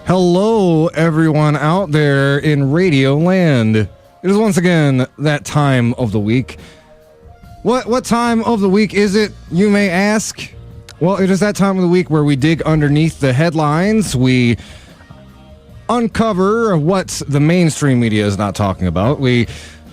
Hello, everyone out there in Radio Land. It is once again that time of the week. What time of the week is it, you may ask? Well, it is that time of the week where we dig underneath the headlines. We uncover what the mainstream media is not talking about. We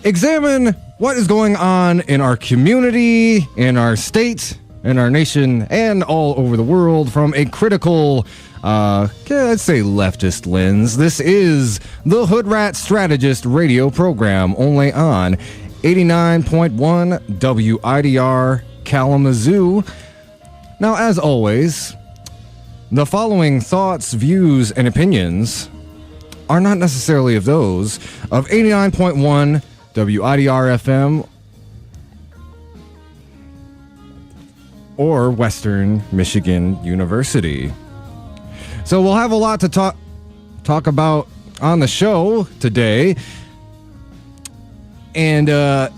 examine what is going on in our community, in our state, in our nation, and all over the world from a critical, let's say leftist lens. This is the Hoodrat Strategist radio program, only on 89.1 WIDR Kalamazoo. Now, as always, the following thoughts, views, and opinions are not necessarily of those of 89.1 WIDR FM or Western Michigan University. So we'll have a lot to talk about on the show today. And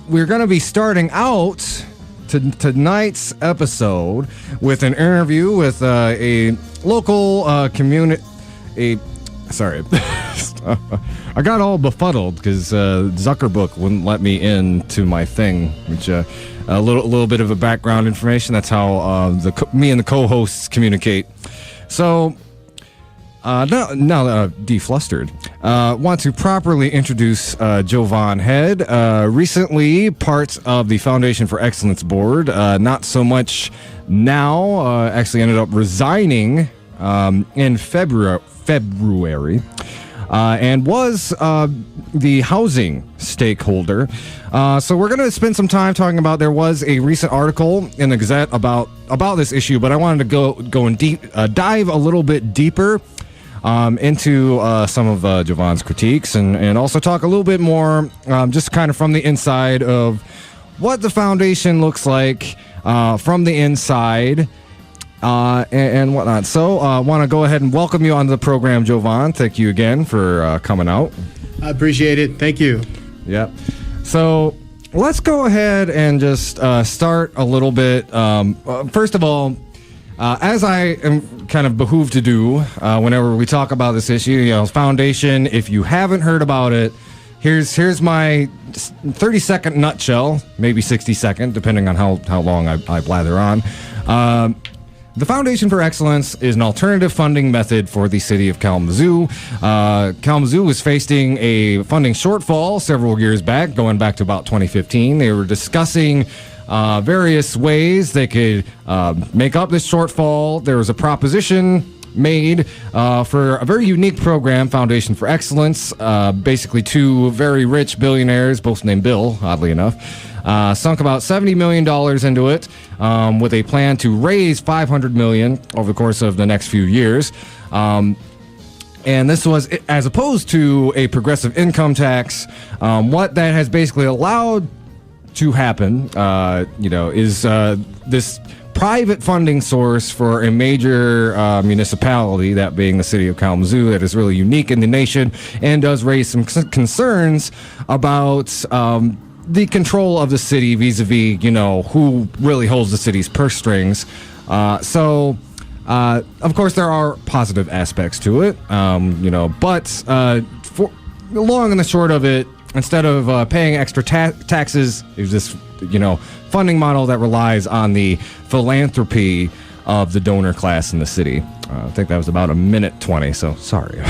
we're going to be starting out tonight's episode with an interview with a local community. Sorry. I got all befuddled because Zuckerbook wouldn't let me into my thing, which a little bit of a background information. That's how me and the co-hosts communicate. So now deflustered. Want to properly introduce JoVaughan Head. Recently part of the Foundation for Excellence board. Not so much now. Actually ended up resigning in February. And was the housing stakeholder. So we're going to spend some time talking about, there was a recent article in the Gazette about this issue, but I wanted to go and dive a little bit deeper into some of JoVaughan's critiques and also talk a little bit more just kind of from the inside of what the foundation looks like from the inside. And whatnot. So I want to go ahead and welcome you onto the program, JoVaughan. Thank you again for coming out. I appreciate it. Thank you. Yep. So let's go ahead and just start a little bit. First of all, as I am kind of behooved to do whenever we talk about this issue, foundation, if you haven't heard about it, here's my 30-second nutshell, maybe 60-second, depending on how long I blather on. The Foundation for Excellence is an alternative funding method for the city of Kalamazoo. Kalamazoo was facing a funding shortfall several years back, going back to about 2015. They were discussing various ways they could make up this shortfall. There was a proposition made for a very unique program, Foundation for Excellence. Basically, two very rich billionaires, both named Bill, oddly enough, sunk about $70 million into it with a plan to raise $500 million over the course of the next few years. And this was, as opposed to a progressive income tax, what that has basically allowed to happen, is this private funding source for a major municipality, that being the city of Kalamazoo, that is really unique in the nation and does raise some concerns about the control of the city vis-a-vis, who really holds the city's purse strings. So, of course, there are positive aspects to it, but for the long and the short of it, instead of paying extra taxes, there's this, funding model that relies on the philanthropy of the donor class in the city. I think that was about 1:20, so sorry.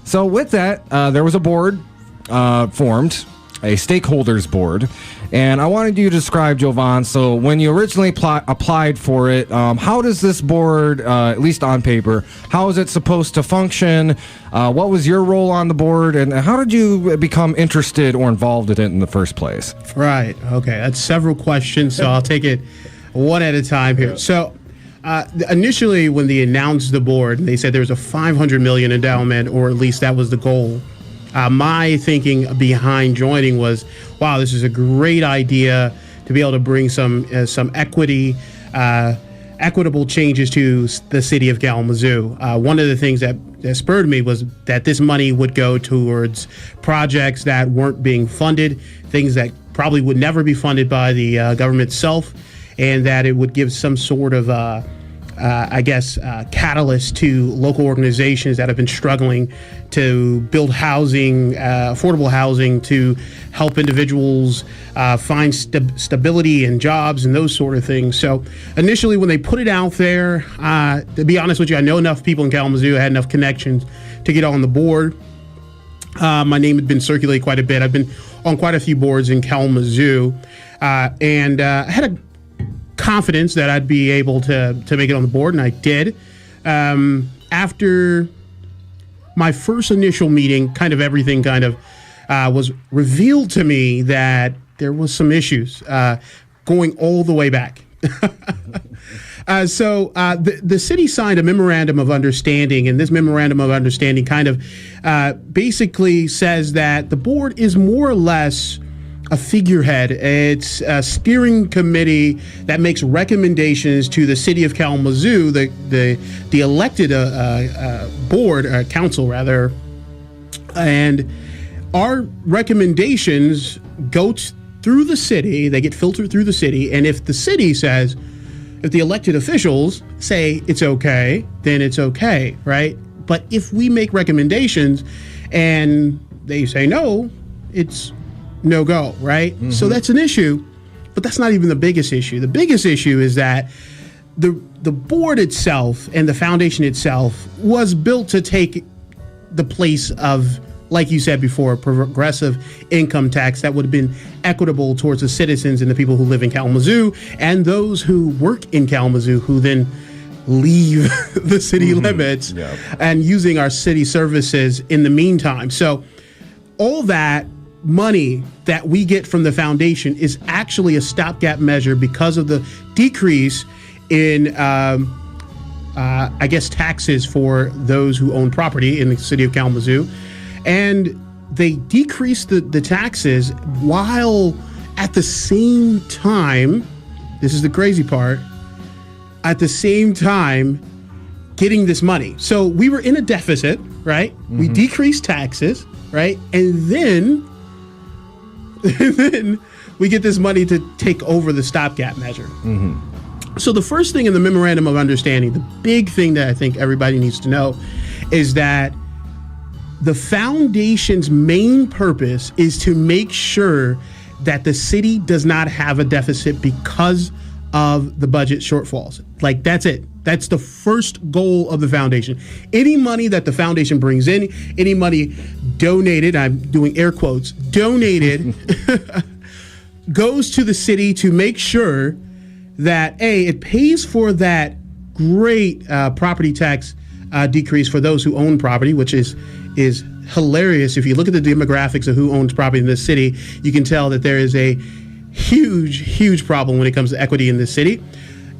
So with that, there was a board formed, a stakeholders board, and I wanted you to describe, JoVaughan, so when you originally applied for it, how does this board, at least on paper, how is it supposed to function? What was your role on the board, and how did you become interested or involved in it in the first place? Right. Okay. That's several questions, so I'll take it one at a time here. So initially, when they announced the board, they said there was a $500 million endowment, or at least that was the goal. My thinking behind joining was, wow, this is a great idea to be able to bring some equitable changes to the city of Kalamazoo. One of the things that spurred me was that this money would go towards projects that weren't being funded, things that probably would never be funded by the government itself, and that it would give some sort of catalyst to local organizations that have been struggling to build housing, affordable housing, to help individuals find stability and jobs and those sort of things. So initially, when they put it out there, to be honest with you, I know enough people in Kalamazoo, I had enough connections to get on the board. My name had been circulated quite a bit. I've been on quite a few boards in Kalamazoo, and I had a confidence that I'd be able to make it on the board, and I did. After my first initial meeting, kind of everything was revealed to me that there was some issues going all the way back. So the city signed a Memorandum of Understanding, and this Memorandum of Understanding kind of basically says that the board is more or less a figurehead. It's a steering committee that makes recommendations to the city of Kalamazoo, the elected board, council rather, and our recommendations go through the city. They get filtered through the city, and if the city says, if the elected officials say it's okay, then it's okay, right? But if we make recommendations and they say no, it's no go, right? Mm-hmm. So that's an issue, but that's not even the biggest issue. The biggest issue is that the board itself and the foundation itself was built to take the place of, like you said before, progressive income tax that would have been equitable towards the citizens and the people who live in Kalamazoo and those who work in Kalamazoo who then leave the city limits and using our city services in the meantime. So all that money that we get from the foundation is actually a stopgap measure because of the decrease in taxes for those who own property in the city of Kalamazoo. And they decreased the taxes while at the same time, this is the crazy part, at the same time getting this money. So we were in a deficit, right? Mm-hmm. We decreased taxes, right? And then we get this money to take over the stopgap measure. Mm-hmm. So the first thing in the Memorandum of Understanding, the big thing that I think everybody needs to know is that the foundation's main purpose is to make sure that the city does not have a deficit because of the budget shortfalls. Like, that's it. That's the first goal of the foundation. Any money that the foundation brings in, any money donated, I'm doing air quotes, donated, goes to the city to make sure that, A, it pays for that great property tax decrease for those who own property, which is hilarious. If you look at the demographics of who owns property in this city, you can tell that there is a huge problem when it comes to equity in this city.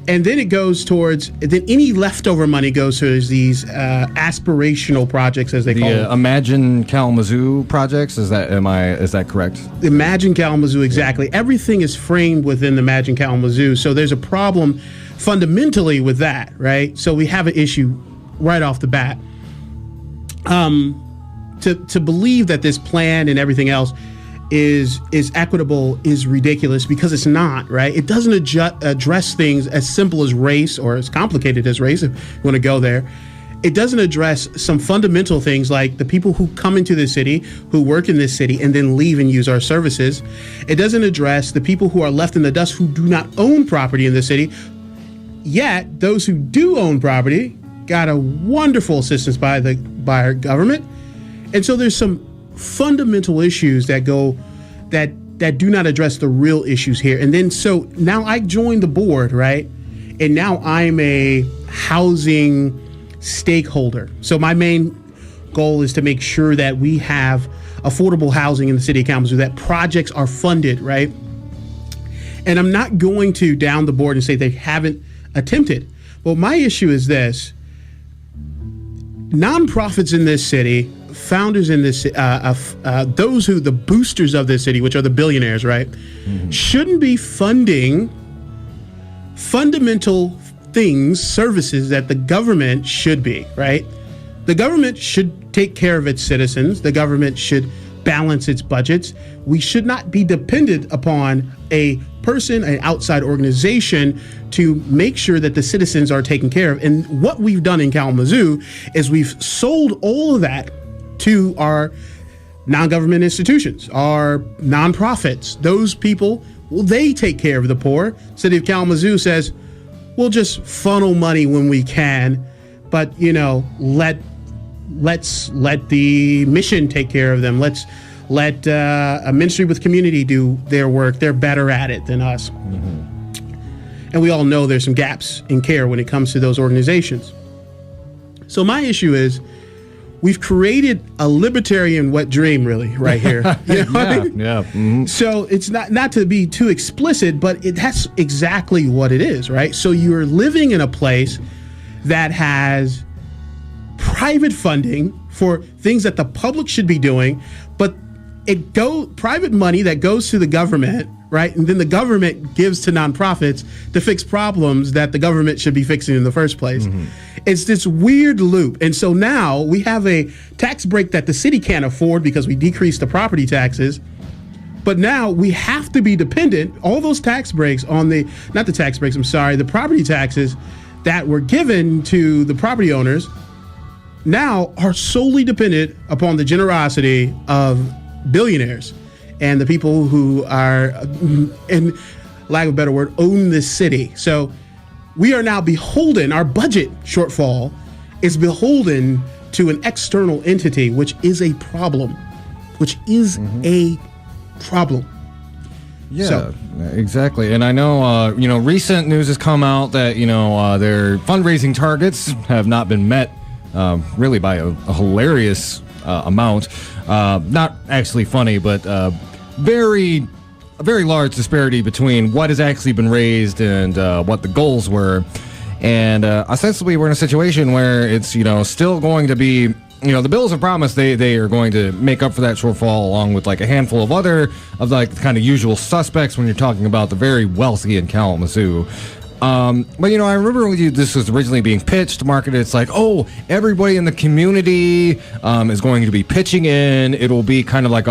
And then it goes towards, then any leftover money goes towards these aspirational projects, as they call them. Imagine Kalamazoo projects. Is that correct? Imagine Kalamazoo, exactly. Yeah. Everything is framed within Imagine Kalamazoo. So there's a problem fundamentally with that, right? So we have an issue right off the bat. To believe that this plan and everything else is equitable is ridiculous, because it's not, right? It doesn't address things as simple as race, or as complicated as race, if you want to go there. It doesn't address some fundamental things like the people who come into the city, who work in this city, and then leave and use our services. It doesn't address the people who are left in the dust who do not own property in the city. Yet those who do own property got a wonderful assistance by our government. And so there's some fundamental issues that do not address the real issues here. And then so now I joined the board, right? And now I'm a housing stakeholder. So my main goal is to make sure that we have affordable housing in the city of Kalamazoo, that projects are funded, right? And I'm not going to down the board and say they haven't attempted. Well, my issue is this. Nonprofits in this city, founders in this, those who, the boosters of this city, which are the billionaires, right, shouldn't be funding fundamental things, services that the government should be, right? The government should take care of its citizens. The government should balance its budgets. We should not be dependent upon a person, an outside organization, to make sure that the citizens are taken care of. And what we've done in Kalamazoo is we've sold all of that to our non-government institutions, our nonprofits. Those people, well, they take care of the poor. City of Kalamazoo says, we'll just funnel money when we can, but let's let the mission take care of them. Let's let a ministry with community do their work. They're better at it than us. Mm-hmm. And we all know there's some gaps in care when it comes to those organizations. So my issue is we've created a libertarian wet dream, really, right here. You know what I mean? Yeah. Mm-hmm. So it's not to be too explicit, but that's exactly what it is, right? So you're living in a place that has private funding for things that the public should be doing, but private money that goes to the government, right? And then the government gives to nonprofits to fix problems that the government should be fixing in the first place. Mm-hmm. It's this weird loop. And so now we have a tax break that the city can't afford because we decreased the property taxes. But now we have to be dependent, all those tax breaks on the property taxes that were given to the property owners now are solely dependent upon the generosity of billionaires and the people who are, in lack of a better word, own this city. So we are now beholden, our budget shortfall is beholden to an external entity, which is a problem, a problem. Yeah, exactly. And I know, recent news has come out that, their fundraising targets have not been met really by a hilarious amount. Not actually funny, but a very large disparity between what has actually been raised and what the goals were. And essentially, we're in a situation where it's, still going to be, the bills have promised they are going to make up for that shortfall along with like a handful of other of like the kind of usual suspects when you're talking about the very wealthy in Kalamazoo. But I remember when this was originally being pitched, marketed, it's like, oh, everybody in the community is going to be pitching in. It'll be kind of like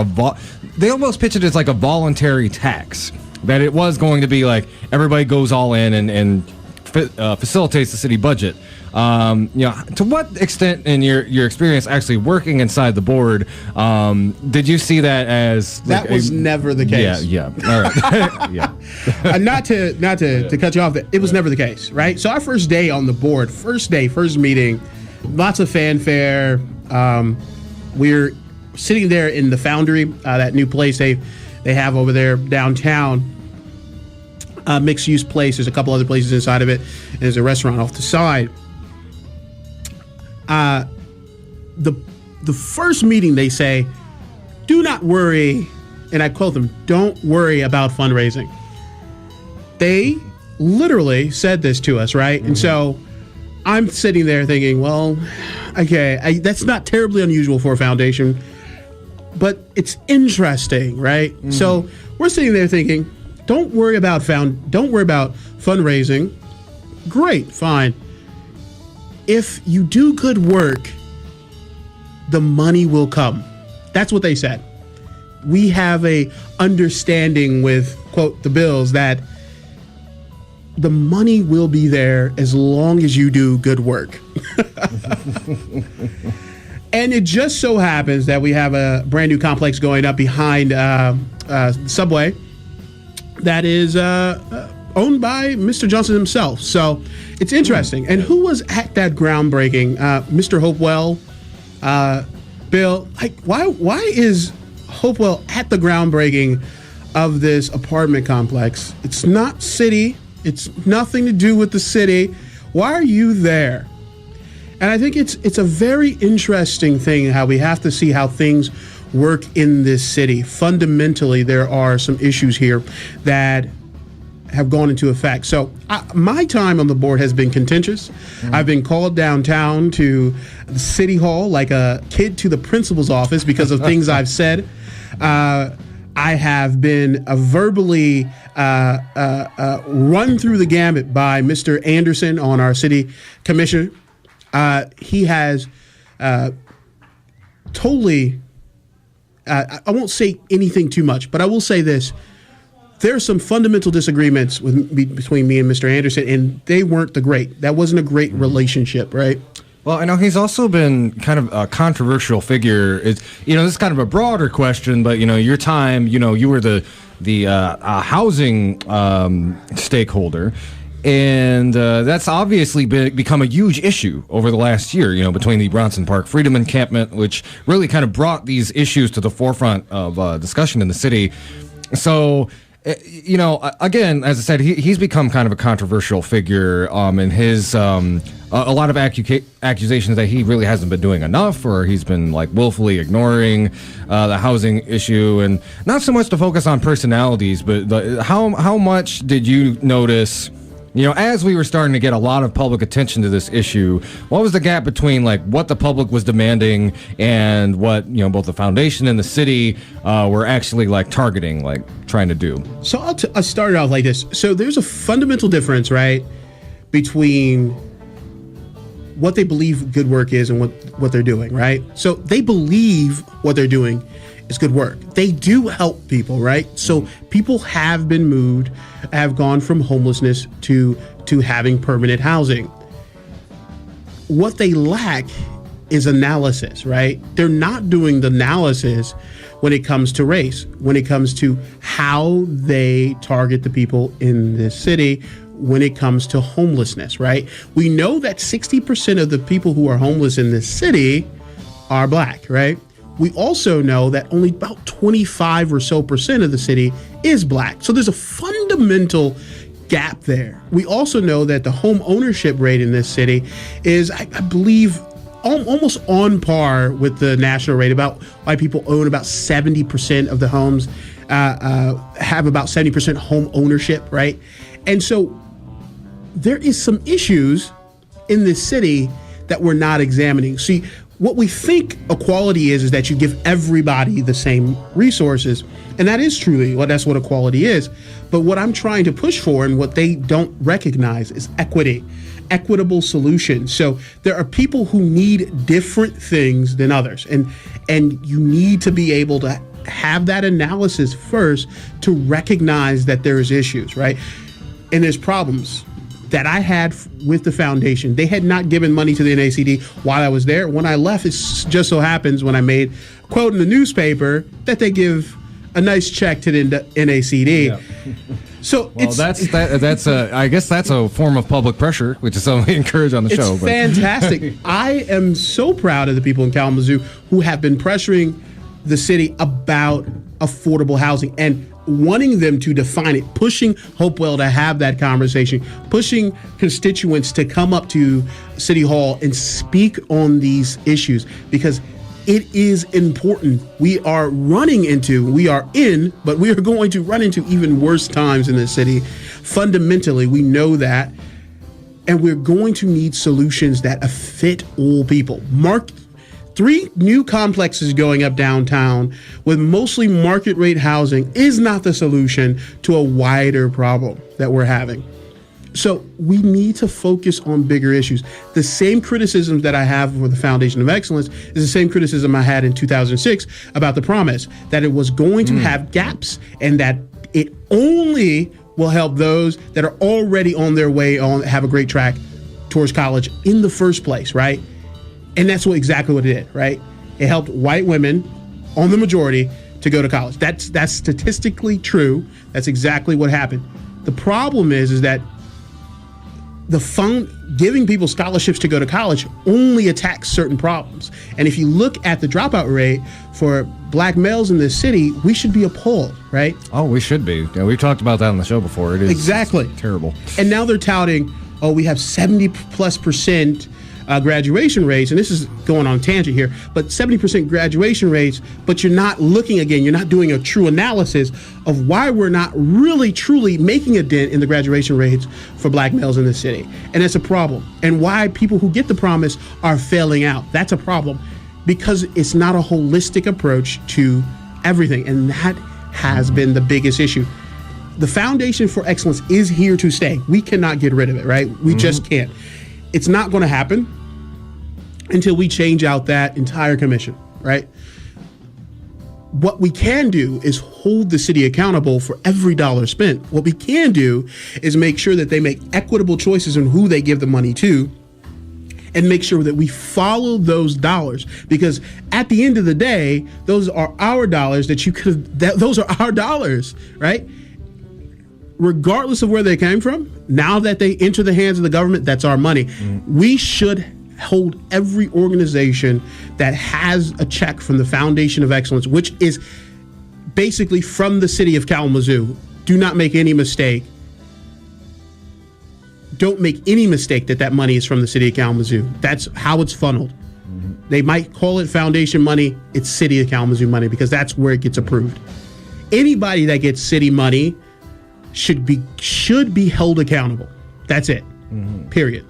they almost pitch it as like a voluntary tax, that it was going to be like everybody goes all in and facilitates the city budget. To what extent in your experience actually working inside the board, did you see that as that was never the case? Yeah. All right. Yeah. Not to cut you off, it was never the case, right? So our first day on the board, first meeting, lots of fanfare. We're sitting there in the Foundry, that new place they have over there downtown. Mixed use place. There's a couple other places inside of it, and there's a restaurant off the side. The first meeting they say, do not worry, and I quote them, don't worry about fundraising. They literally said this to us, right? Mm-hmm. And so I'm sitting there thinking, well, okay, that's not terribly unusual for a foundation, but it's interesting, right? Mm-hmm. So we're sitting there thinking, don't worry about fundraising. Great, fine. If you do good work, the money will come. That's what they said. We have a understanding with, quote, the bills that the money will be there as long as you do good work. And it just so happens that we have a brand new complex going up behind Subway that is owned by Mr. Johnson himself. So it's interesting. And who was at that groundbreaking? Mr. Hopewell, Bill. Like, why is Hopewell at the groundbreaking of this apartment complex? It's not city. It's nothing to do with the city. Why are you there? And I think it's a very interesting thing how we have to see how things work in this city. Fundamentally, there are some issues here that have gone into effect. So my time on the board has been contentious. Mm-hmm. I've been called downtown to the city hall like a kid to the principal's office because of things I've said. I have been verbally run through the gamut by Mr. Anderson on our city commission. He has totally I won't say anything too much, but I will say this. There are some fundamental disagreements between me and Mr. Anderson, and they weren't that wasn't a great relationship, right? Well, I know he's also been kind of a controversial figure. This is kind of a broader question, but, your time, you were the housing stakeholder. And that's obviously become a huge issue over the last year, between the Bronson Park Freedom Encampment, which really kind of brought these issues to the forefront of discussion in the city. So, again, as I said, he's become kind of a controversial figure in his a lot of accusations that he really hasn't been doing enough, or he's been willfully ignoring the housing issue, and not so much to focus on personalities, but how much did you notice? As we were starting to get a lot of public attention to this issue, what was the gap between what the public was demanding and what both the foundation and the city were actually targeting, trying to do? So I'll start it off like this. So there's a fundamental difference, right, between what they believe good work is and what they're doing, right? So they believe what they're doing is good work. They do help people, right? So people have been moved, have gone from homelessness to having permanent housing. What they lack is analysis, right? They're not doing the analysis when it comes to race, when it comes to how they target the people in this city, when it comes to homelessness, right? We know that 60% of the people who are homeless in this city are Black, right? We also know that only about 25% or so of the city is Black. So there's a fundamental gap there. We also know that the home ownership rate in this city is, I believe, almost on par with the national rate. About white people own about 70% of the homes, have about 70% home ownership, right? And so there is some issues in this city that we're not examining. See, what we think equality is that you give everybody the same resources. And that is truly, that's what equality is. But what I'm trying to push for and what they don't recognize is equity, equitable solutions. So there are people who need different things than others. And you need to be able to have that analysis first to recognize that there's issues, right? And there's problems that I had with the foundation. They had not given money to the NACD while I was there. When I left, it just so happens when I made a quote in the newspaper that they give a nice check to the NACD. Yeah. So I guess that's a form of public pressure, which is something we encourage on the show. It's fantastic. I am so proud of the people in Kalamazoo who have been pressuring the city about affordable housing and wanting them to define it, pushing Hopewell to have that conversation, pushing constituents to come up to City Hall and speak on these issues, because it is important. We are going to run into even worse times in this city. Fundamentally, we know that, and we're going to need solutions that fit all people. 3 new complexes going up downtown with mostly market rate housing is not the solution to a wider problem that we're having. So we need to focus on bigger issues. The same criticisms that I have for the Foundation of Excellence is the same criticism I had in 2006 about the promise, that it was going to have gaps and that it only will help those that are already on their way have a great track towards college in the first place, right? And that's exactly what it did, right? It helped white women, on the majority, to go to college. That's statistically true. That's exactly what happened. The problem is that giving people scholarships to go to college only attacks certain problems. And if you look at the dropout rate for Black males in this city, we should be appalled, right? Oh, we should be. Yeah, we've talked about that on the show before. It is exactly terrible. And now they're touting, we have 70+% graduation rates, and this is going on a tangent here, but 70% graduation rates, but you're not doing a true analysis of why we're not really truly making a dent in the graduation rates for Black males in the city. And that's a problem. And why people who get the promise are failing out. That's a problem, because it's not a holistic approach to everything. And that has been the biggest issue. The Foundation for Excellence is here to stay. We cannot get rid of it, right? We just can't. It's not going to happen until we change out that entire commission, right? what we can do is hold the city accountable for every dollar spent. What we can do is make sure that they make equitable choices in who they give the money to, and make sure that we follow those dollars, because at the end of the day, those are our dollars those are our dollars, right? Regardless of where they came from, now that they enter the hands of the government, that's our money. We should hold every organization that has a check from the Foundation of Excellence, which is basically from the city of Kalamazoo. Do not make any mistake. Don't make any mistake that money is from the city of Kalamazoo. That's how it's funneled. They might call it foundation money. It's city of Kalamazoo money, because that's where it gets approved. Anybody that gets city money should be held accountable. That's it. Period.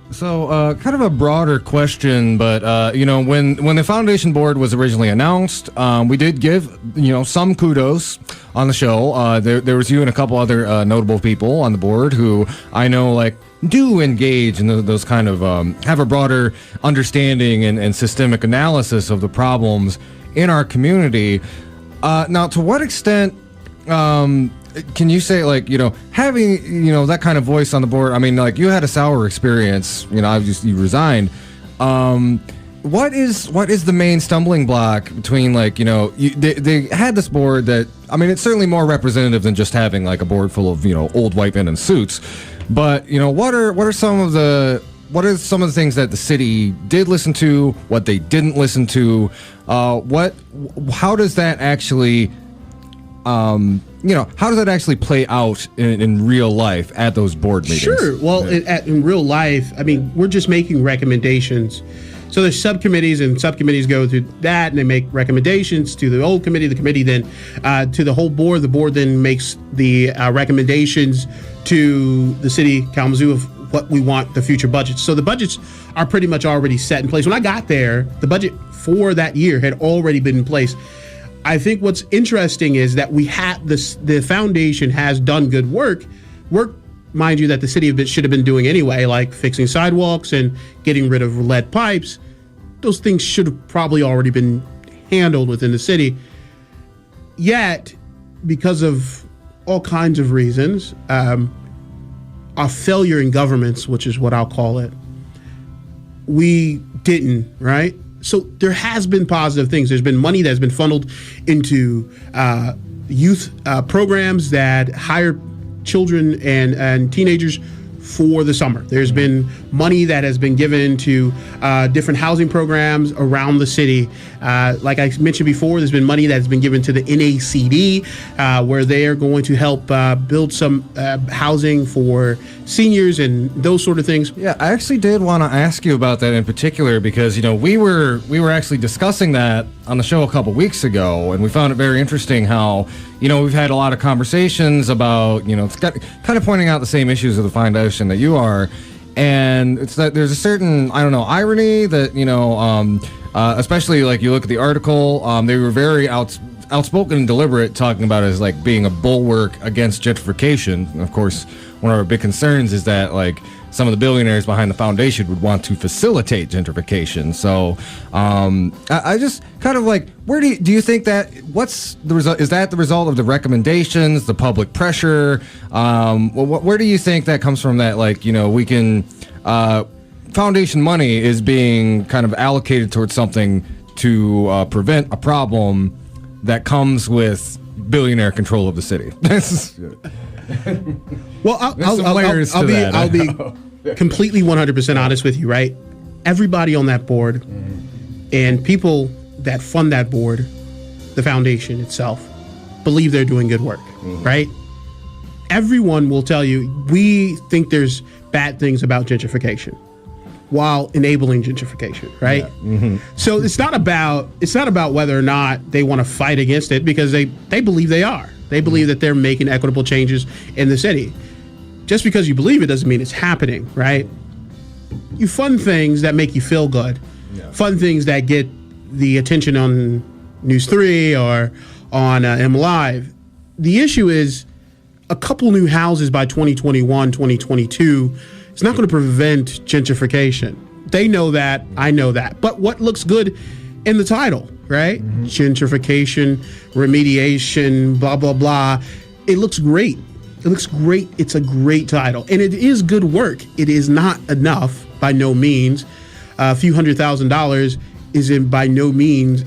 So, kind of a broader question, but when the foundation board was originally announced, we did give some kudos on the show. There was you and a couple other notable people on the board who I know do engage in those kind of have a broader understanding and systemic analysis of the problems in our community. Now, to what extent can you say, having, that kind of voice on the board? I mean, you had a sour experience, you resigned. What is the main stumbling block between, they had this board that, I mean, it's certainly more representative than just having, a board full of, old white men in suits. But, what are some of the things that the city did listen to, what they didn't listen to? How does that actually... how does that actually play out in real life at those board meetings? Sure. Well, in real life, I mean, we're just making recommendations. So there's subcommittees, and subcommittees go through that, and they make recommendations to the old committee. The committee then to the whole board. The board then makes the recommendations to the city, Kalamazoo, of what we want the future budgets. So the budgets are pretty much already set in place. When I got there, the budget for that year had already been in place. I think what's interesting is that the foundation has done good work, mind you, that the city should have been doing anyway, like fixing sidewalks and getting rid of lead pipes. Those things should have probably already been handled within the city. Yet, because of all kinds of reasons, our failure in governance, which is what I'll call it, we didn't, right? So there has been positive things. There's been money that has been funneled into youth programs that hire children and teenagers for the summer. There's been money that has been given to different housing programs around the city. Like I mentioned before, there's been money that has been given to the NACD, where they are going to help build some housing for seniors and those sort of things. Yeah, I actually did want to ask you about that in particular, because we were actually discussing that on the show a couple weeks ago, and we found it very interesting how we've had a lot of conversations about it's kind of pointing out the same issues of the foundation that you are, and it's that there's a certain irony that especially you look at the article, they were very outspoken and deliberate, talking about it as being a bulwark against gentrification. And of course, one of our big concerns is that some of the billionaires behind the foundation would want to facilitate gentrification. So I just kind of where do you think that, what's the result? Is that the result of the recommendations, the public pressure? Where do you think that comes from, that we can foundation money is being kind of allocated towards something to prevent a problem that comes with billionaire control of the city? Well, I'll be completely 100% honest with you, right? Everybody on that board and people that fund that board, the foundation itself, believe they're doing good work, right? Everyone will tell you, we think there's bad things about gentrification while enabling gentrification, right? Yeah. So it's not about whether or not they want to fight against it, because they believe they are. They believe that they're making equitable changes in the city. Just because you believe it doesn't mean it's happening, right? You fund things that make you feel good. Yeah. Fund things that get the attention on News 3 or on M Live. The issue is a couple new houses by 2021, 2022 is not going to prevent gentrification. They know that. I know that. But what looks good in the title, right? Gentrification, remediation, blah, blah, blah. It looks great. It looks great. It's a great title. And it is good work. It is not enough by no means. A few $100,000 isn't by no means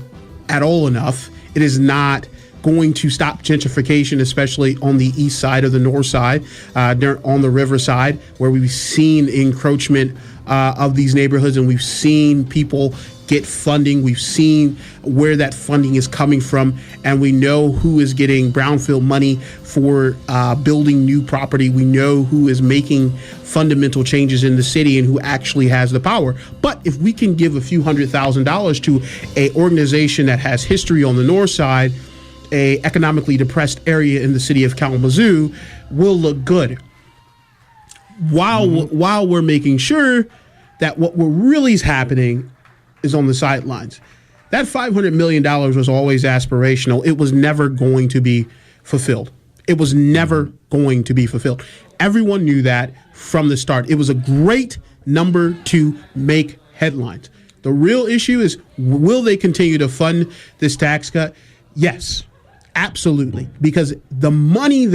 at all enough. It is not going to stop gentrification, especially on the east side or the north side, on the river side, where we've seen encroachment of these neighborhoods, and we've seen people get funding. We've seen where that funding is coming from, and we know who is getting brownfield money for building new property. We know who is making fundamental changes in the city and who actually has the power. But if we can give a few $100,000 to a organization that has history on the north side, a economically depressed area in the city of Kalamazoo, will look good. While we're making sure that what really is happening is on the sidelines. That $500 million was always aspirational. It was never going to be fulfilled. It was never going to be fulfilled. Everyone knew that from the start. It was a great number to make headlines. The real issue is, will they continue to fund this tax cut? Yes, absolutely. Because the money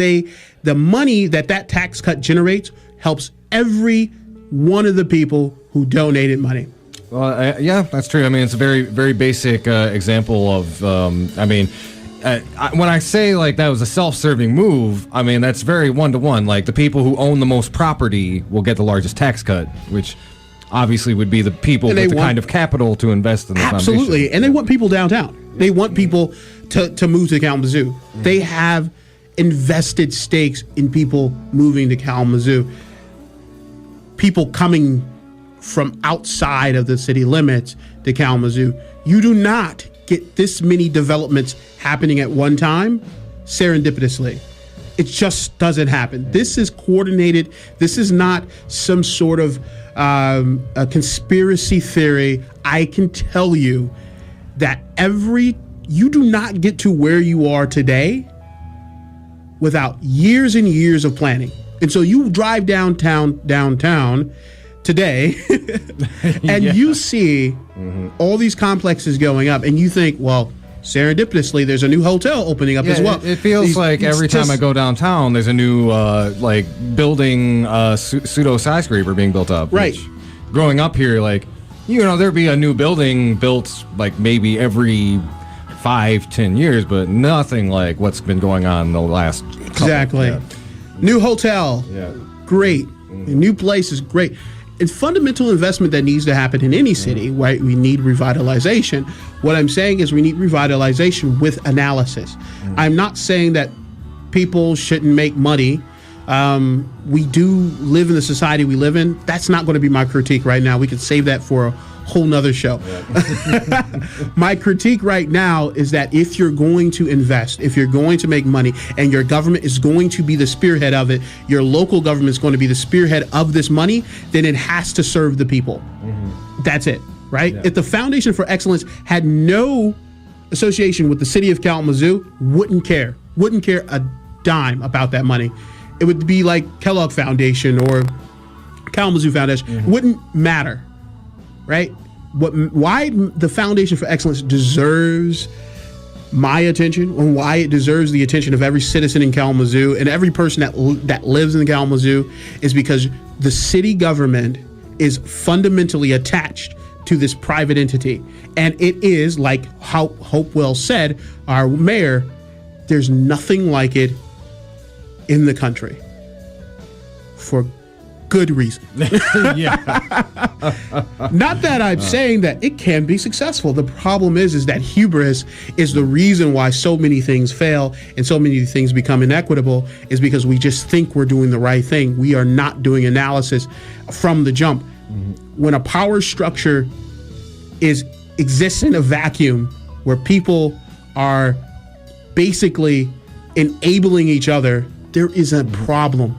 that tax cut generates helps every one of the people who donated money. Well, yeah, that's true. I mean, it's a very, very basic example of, when I say like that was a self-serving move, I mean, that's very one-to-one. Like the people who own the most property will get the largest tax cut, which obviously would be the people with the kind of capital to invest in the absolutely. foundation. And they want people downtown. They want people to move to Kalamazoo. They have invested stakes in people moving to Kalamazoo. People coming from outside of the city limits to Kalamazoo. You do not get this many developments happening at one time serendipitously. It just doesn't happen. This is coordinated. This is not some sort of a conspiracy theory. I can tell you that you do not get to where you are today without years and years of planning. And so you drive downtown today and you see all these complexes going up, and you think, well, serendipitously, there's a new hotel opening up as well. It feels like every time I go downtown, there's a new building, pseudo skyscraper being built up. Right. Which, growing up here, there'd be a new building built maybe every 5-10 years, but nothing like what's been going on the last couple. Exactly. Yeah. New hotel. Yeah. Great. New place is great. It's fundamental investment that needs to happen in any city, right? We need revitalization. What I'm saying is we need revitalization with analysis. I'm not saying that people shouldn't make money. We do live in the society we live in. That's not going to be my critique right now. We can save that for a whole nother show. Yeah. My critique right now is that if you're going to invest, if you're going to make money, and your government is going to be the spearhead of it, your local government is going to be the spearhead of this money, then it has to serve the people. That's it, right? Yeah. If the Foundation for Excellence had no association with the city of Kalamazoo, wouldn't care a dime about that money. It would be like Kellogg Foundation or Kalamazoo Foundation. It wouldn't matter. Right? Why the Foundation for Excellence deserves my attention, and why it deserves the attention of every citizen in Kalamazoo and every person that lives in Kalamazoo, is because the city government is fundamentally attached to this private entity. And it is, like how Hopewell said, our mayor, there's nothing like it in the country. For good reason. Yeah. Not that I'm saying that it can be successful. The problem is that hubris is the reason why so many things fail and so many things become inequitable, is because we just think we're doing the right thing. We are not doing analysis from the jump. When a power structure exists in a vacuum where people are basically enabling each other, there is a problem.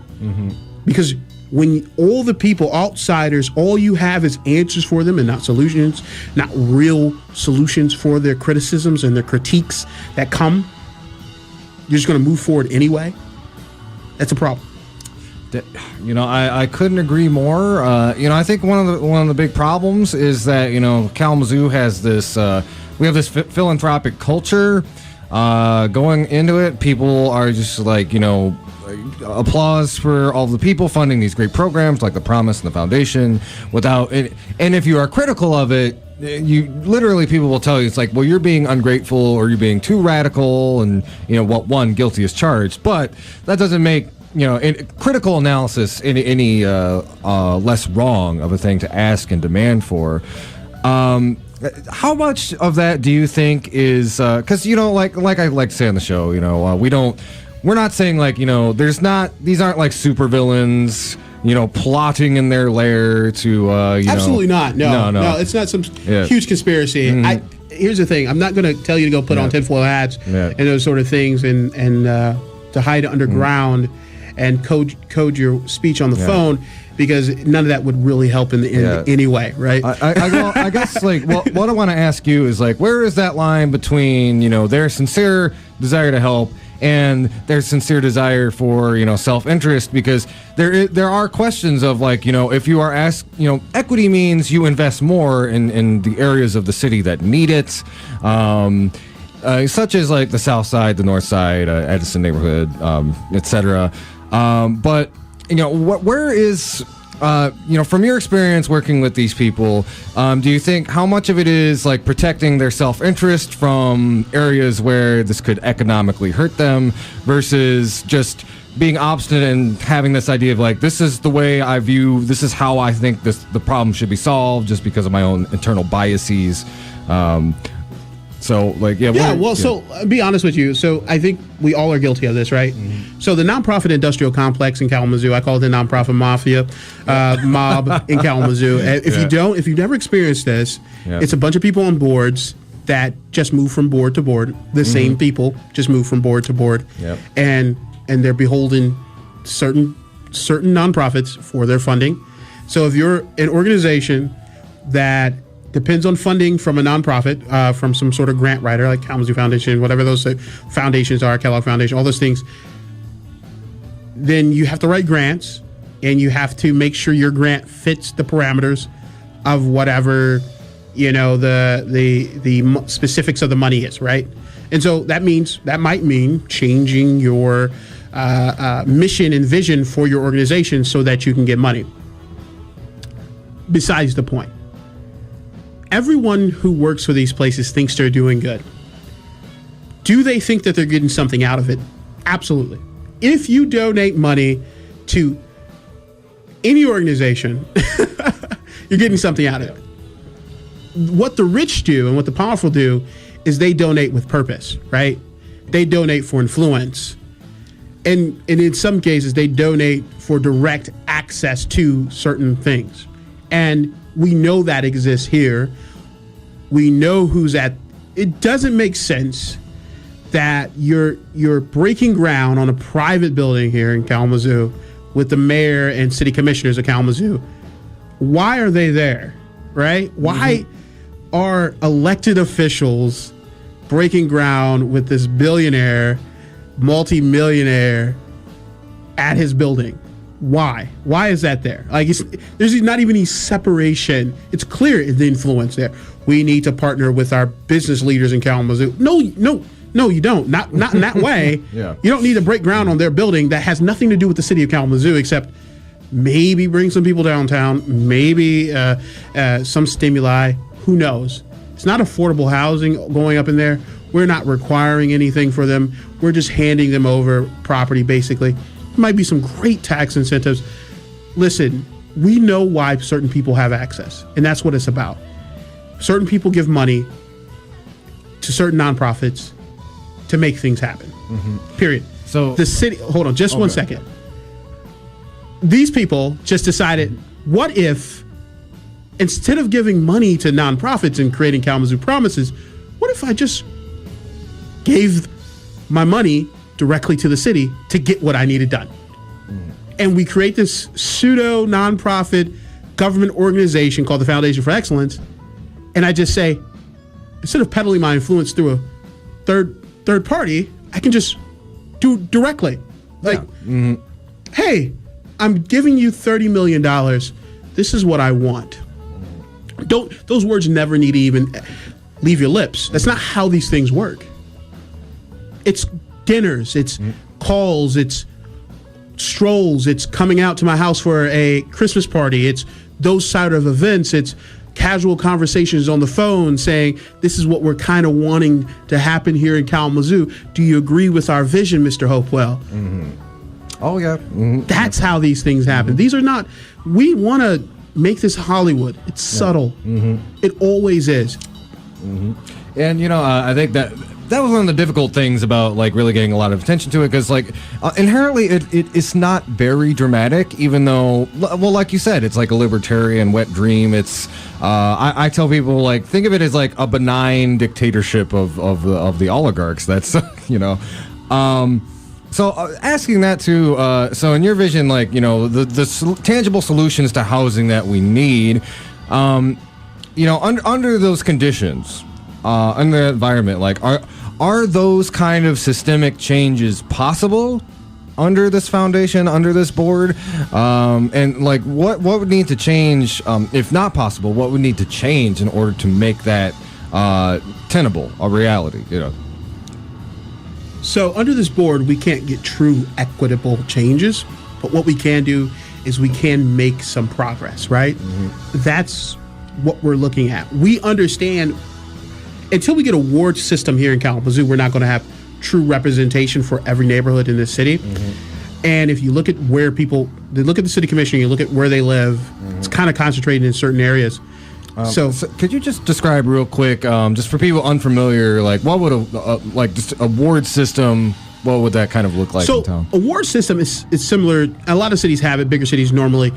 Because when all the people, outsiders, all you have is answers for them and not solutions, not real solutions for their criticisms and their critiques that come, you're just going to move forward anyway. That's a problem. You know, I couldn't agree more. You know, I think one of the big problems is that, you know, Kalamazoo has this we have this philanthropic culture going into it. People are just like, you know, applause for all the people funding these great programs like the Promise and the Foundation without it. And if you are critical of it, you literally, people will tell you, it's like, well, you're being ungrateful or you're being too radical, and, you know, what, one, guilty as charged, but that doesn't make, you know, critical analysis any less wrong of a thing to ask and demand for. How much of that do you think is because, you know, like I like to say on the show, you know, we're not saying, like, you know, these aren't like supervillains, you know, plotting in their lair to absolutely not. No, it's not some huge conspiracy. Mm-hmm. Here's the thing: I'm not going to tell you to go put on tinfoil hats and those sort of things, and to hide underground and code your speech on the phone, because none of that would really help in any way, right? I guess, like, what I want to ask you is, like, where is that line between, you know, their sincere desire to help and their sincere desire for, you know, self-interest? Because there are questions of, like, you know, if you are asked, you know, equity means you invest more in the areas of the city that need it, such as, like, the South Side, the North Side, Edison neighborhood, etc. But, you know, where is, you know, from your experience working with these people, do you think how much of it is, like, protecting their self-interest from areas where this could economically hurt them versus just being obstinate and having this idea of, like, this is the way I view, this is how I think the problem should be solved just because of my own internal biases? So, like, so I'll be honest with you. So I think we all are guilty of this, right? Mm-hmm. So the nonprofit industrial complex in Kalamazoo, I call it the nonprofit mafia mob in Kalamazoo. If you've never experienced this, it's a bunch of people on boards that just move from board to board. The same people just move from board to board, and they're beholden certain nonprofits for their funding. So if you're an organization that depends on funding from a nonprofit, from some sort of grant writer like Kalamazoo Foundation, whatever those foundations are, Kellogg Foundation, all those things, then you have to write grants, and you have to make sure your grant fits the parameters of whatever, you know, the specifics of the money is, right? And so that might mean changing your mission and vision for your organization so that you can get money. Besides the point. Everyone who works for these places thinks they're doing good. Do they think that they're getting something out of it? Absolutely. If you donate money to any organization, you're getting something out of it. What the rich do and what the powerful do is they donate with purpose, right? They donate for influence. And in some cases, they donate for direct access to certain things. And we know that exists here. We know who's at. It doesn't make sense that you're breaking ground on a private building here in Kalamazoo with the mayor and city commissioners of Kalamazoo. Why are they there, right? Why are elected officials breaking ground with this billionaire, multi-millionaire at his building? Why? Why is that there? Like, there's not even any separation. It's clear the influence there. We need to partner with our business leaders in Kalamazoo. No, you don't. Not in that way. You don't need to break ground on their building that has nothing to do with the city of Kalamazoo, except maybe bring some people downtown, maybe some stimuli. Who knows? It's not affordable housing going up in there. We're not requiring anything for them. We're just handing them over property, basically. Might be some great tax incentives. Listen, we know why certain people have access, and that's what it's about. Certain people give money to certain nonprofits to make things happen. Period. So the city, hold on just 1 second. These people just decided, what if instead of giving money to nonprofits and creating Kalamazoo Promises, what if I just gave my money directly to the city to get what I needed done? And we create this pseudo nonprofit government organization called the Foundation for Excellence. And I just say, instead of peddling my influence through a third party, I can just do directly. Like, hey, I'm giving you $30 million. This is what I want. Those words never need to even leave your lips. That's not how these things work. It's dinners, it's calls, it's strolls, it's coming out to my house for a Christmas party, it's those side of events, it's casual conversations on the phone saying, this is what we're kind of wanting to happen here in Kalamazoo. Do you agree with our vision, Mr. Hopewell? Oh, yeah. That's how these things happen. These are not, we want to make this Hollywood. It's subtle. It always is. And, I think that was one of the difficult things about, like, really getting a lot of attention to it, because, like, inherently it's not very dramatic, even though, well, like you said, it's like a libertarian wet dream. It's, I tell people, like, think of it as, like, a benign dictatorship of the oligarchs. That's, So asking that too, so in your vision, like, the tangible solutions to housing that we need, under those conditions, under that environment, like, are those kind of systemic changes possible under this foundation, under this board? And, like, what would need to change, if not possible, what would need to change in order to make that tenable, a reality, So under this board, we can't get true equitable changes, but what we can do is we can make some progress, right? That's what we're looking at. We understand until we get a ward system here in Kalamazoo, we're not going to have true representation for every neighborhood in this city. And if you look at where they look at the city commission, you look at where they live, it's kind of concentrated in certain areas. So could you just describe real quick, just for people unfamiliar, like, what would just a ward system, what would that kind of look like in town? A ward system is similar. A lot of cities have it, bigger cities normally,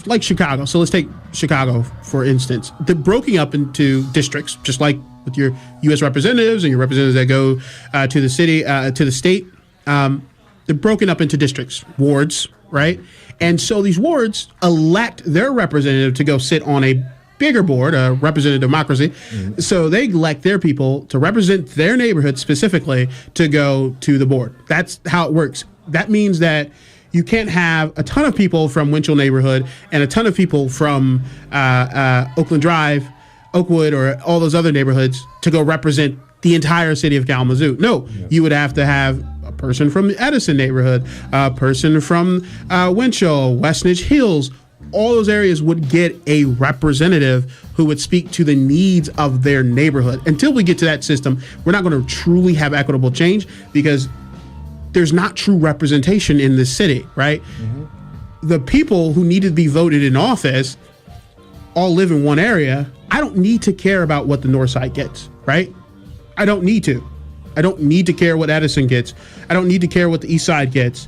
like Chicago. So let's take Chicago, for instance. They're broken up into districts, just like with your U.S. representatives and your representatives that go to the city, to the state. They're broken up into districts, wards, right? And so these wards elect their representative to go sit on a bigger board, a representative democracy. So they elect their people to represent their neighborhood specifically to go to the board. That's how it works. That means that you can't have a ton of people from Winchell neighborhood and a ton of people from Oakland Drive, Oakwood, or all those other neighborhoods to go represent the entire city of Kalamazoo. No, you would have to have a person from the Edison neighborhood, a person from Winchell, Westnedge Hills. All those areas would get a representative who would speak to the needs of their neighborhood. Until we get to that system, we're not going to truly have equitable change because there's not true representation in this city, right? The people who need to be voted in office all live in one area. I don't need to care about what the North Side gets, right? I don't need to. I don't need to care what Edison gets. I don't need to care what the East Side gets.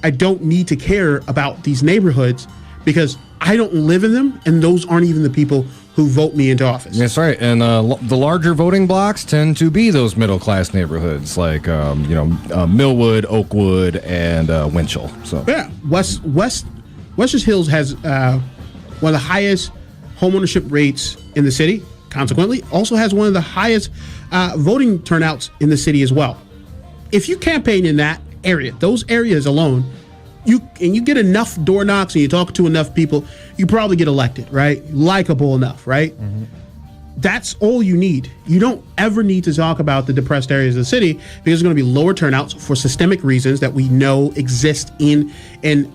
I don't need to care about these neighborhoods because I don't live in them, and those aren't even the people who vote me into office. That's right. And the larger voting blocks tend to be those middle-class neighborhoods like, Millwood, Oakwood, and Winchell. So yeah, Westnedge Hills has one of the highest homeownership rates in the city. Consequently, also has one of the highest voting turnouts in the city as well. If you campaign in that area, those areas alone, you get enough door knocks and you talk to enough people, you probably get elected, right? Likeable enough, right? That's all you need. You don't ever need to talk about the depressed areas of the city because there's going to be lower turnouts for systemic reasons that we know exist in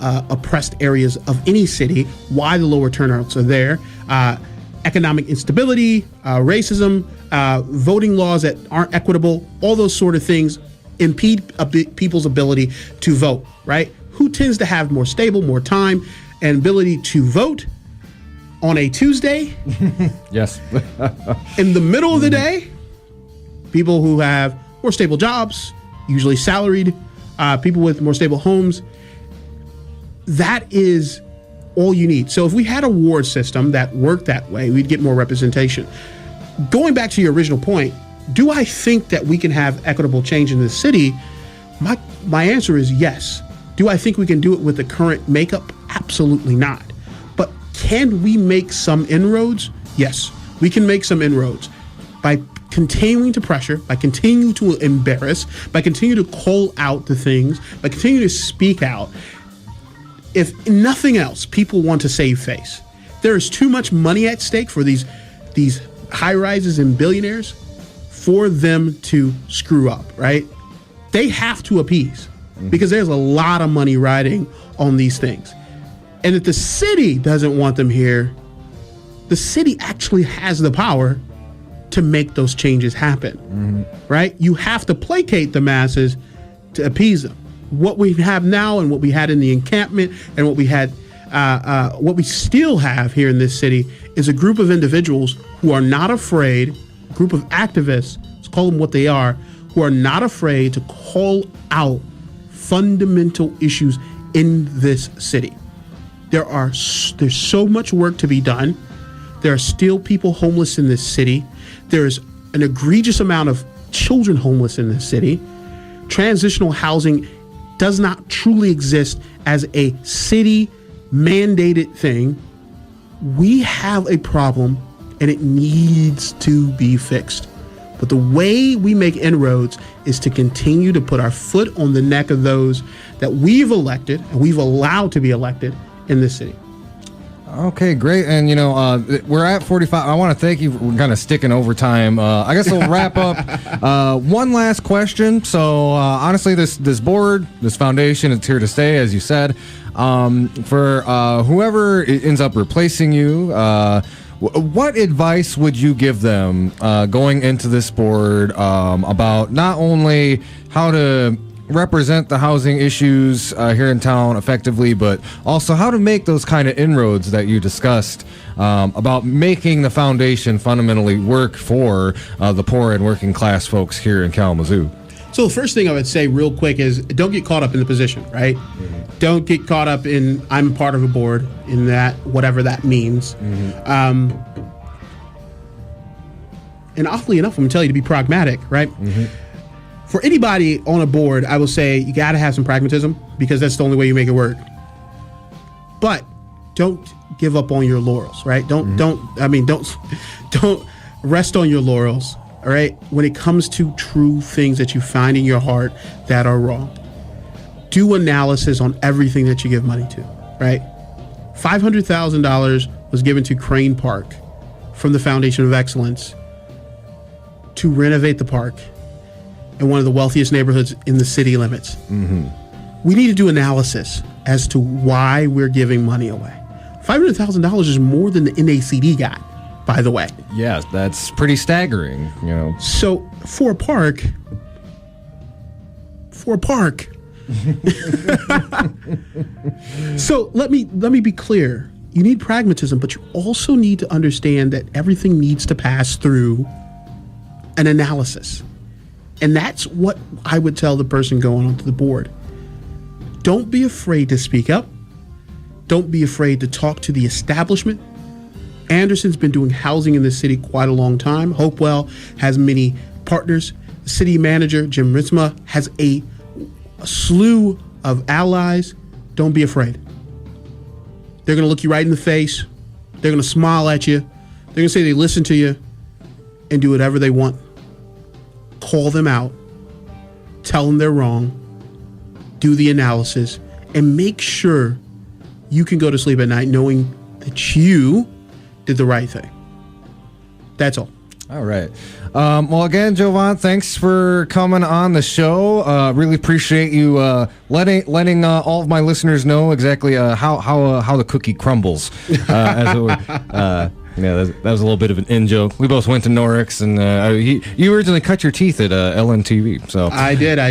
oppressed areas of any city. Why the lower turnouts are there. Economic instability, racism, voting laws that aren't equitable, all those sort of things impede people's ability to vote, right? Who tends to have more stable, more time, and ability to vote on a Tuesday? Yes. In the middle of the day, people who have more stable jobs, usually salaried, people with more stable homes. That is all you need. So if we had a ward system that worked that way, we'd get more representation. Going back to your original point, do I think that we can have equitable change in the city? My answer is yes. Do I think we can do it with the current makeup? Absolutely not. But can we make some inroads? Yes, we can make some inroads by continuing to pressure, by continuing to embarrass, by continuing to call out the things, by continuing to speak out. if nothing else, people want to save face. There is too much money at stake for these high rises and billionaires for them to screw up, right? They have to appease because there's a lot of money riding on these things. And if the city doesn't want them here, the city actually has the power to make those changes happen, right? You have to placate the masses to appease them. What we have now and what we had in the encampment and what we had, what we still have here in this city is a group of individuals who are not afraid, a group of activists, let's call them what they are, who are not afraid to call out fundamental issues in this city. There's so much work to be done. There are still people homeless in this city. There's an egregious amount of children homeless in this city. Transitional housing does not truly exist as a city mandated thing. We have a problem and it needs to be fixed. But the way we make inroads is to continue to put our foot on the neck of those that we've elected and we've allowed to be elected in this city. Okay, great. And, we're at 45. I want to thank you for kind of sticking overtime. I guess we'll wrap up. One last question. So, honestly, this board, this foundation, it's here to stay, as you said. For whoever ends up replacing you, what advice would you give them going into this board about not only how to represent the housing issues here in town effectively, but also how to make those kind of inroads that you discussed about making the foundation fundamentally work for the poor and working class folks here in Kalamazoo? So the first thing I would say real quick is don't get caught up in the position, right? Don't get caught up in I'm part of a board in that, whatever that means. And awfully enough, I'm going to tell you to be pragmatic, right? For anybody on a board, I will say you got to have some pragmatism because that's the only way you make it work. But don't give up on your laurels, right? Don't rest on your laurels, all right? When it comes to true things that you find in your heart that are wrong, do analysis on everything that you give money to, right? $500,000 was given to Crane Park from the Foundation of Excellence to renovate the park in one of the wealthiest neighborhoods in the city limits. We need to do analysis as to why we're giving money away. $500,000 is more than the NACD got, by the way. Yes, that's pretty staggering, So for a park, so let me be clear. You need pragmatism, but you also need to understand that everything needs to pass through an analysis. And that's what I would tell the person going onto the board. Don't be afraid to speak up. Don't be afraid to talk to the establishment. Anderson's been doing housing in the city quite a long time. Hopewell has many partners. The city manager, Jim Ritzma, has a slew of allies. Don't be afraid. They're going to look you right in the face. They're going to smile at you. They're going to say they listen to you and do whatever they want. Call them out, tell them they're wrong, do the analysis, and make sure you can go to sleep at night knowing that you did the right thing. That's all. All right. Well, again, JoVaughan, thanks for coming on the show. Really appreciate you letting all of my listeners know exactly how the cookie crumbles. As it were. Yeah, that was a little bit of an in joke. We both went to Norix, and you originally cut your teeth at LNTV. So I did. All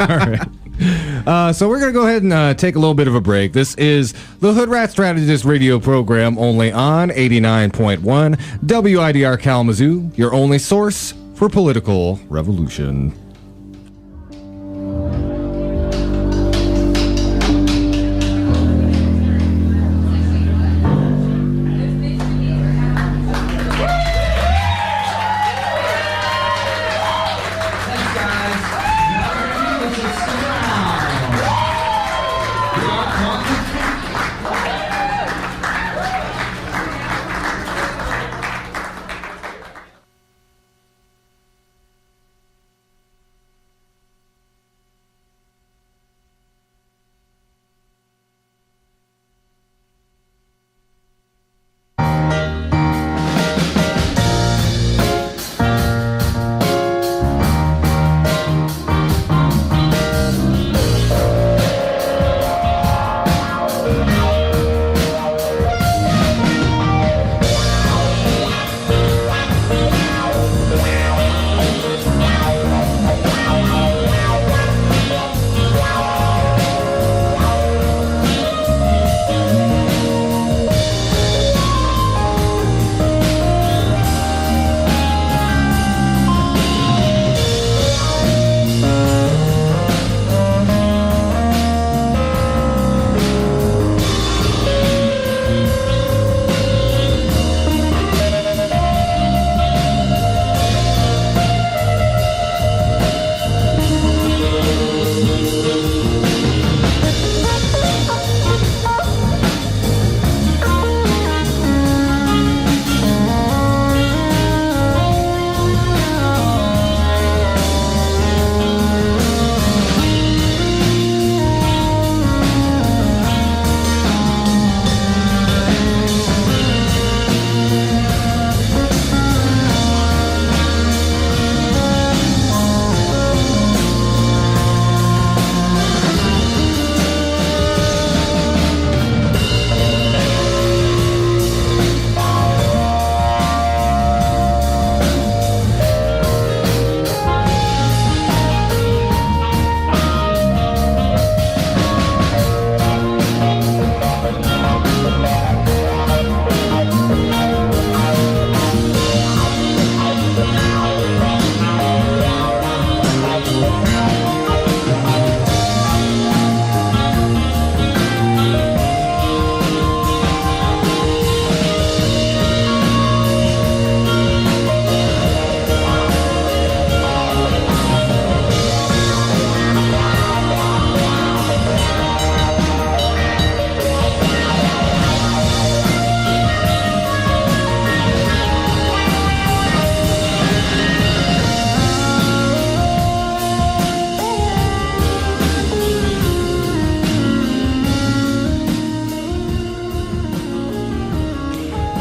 right. So we're going to go ahead and take a little bit of a break. This is the Hoodrat Strategist radio program only on 89.1 WIDR Kalamazoo, your only source for political revolution.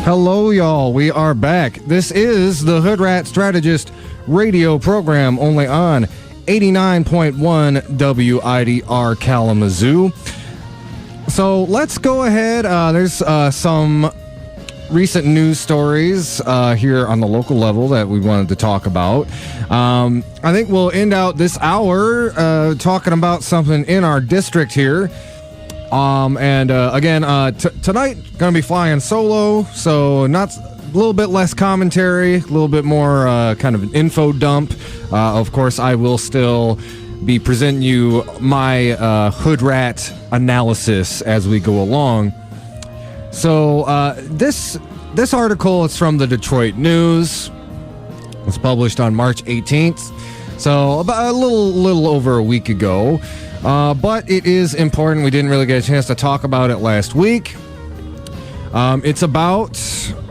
Hello, y'all. We are back. This is the Hoodrat Strategist radio program, only on 89.1 WIDR Kalamazoo. So let's go ahead. There's some recent news stories here on the local level that we wanted to talk about. I think we'll end out this hour talking about something in our district here. Again, tonight going to be flying solo, so not a little bit less commentary, a little bit more kind of an info dump. Of course, I will still be presenting you my Hoodrat analysis as we go along. So this article is from the Detroit News. It was published on March 18th, so about a little over a week ago. But it is important. We didn't really get a chance to talk about it last week. It's about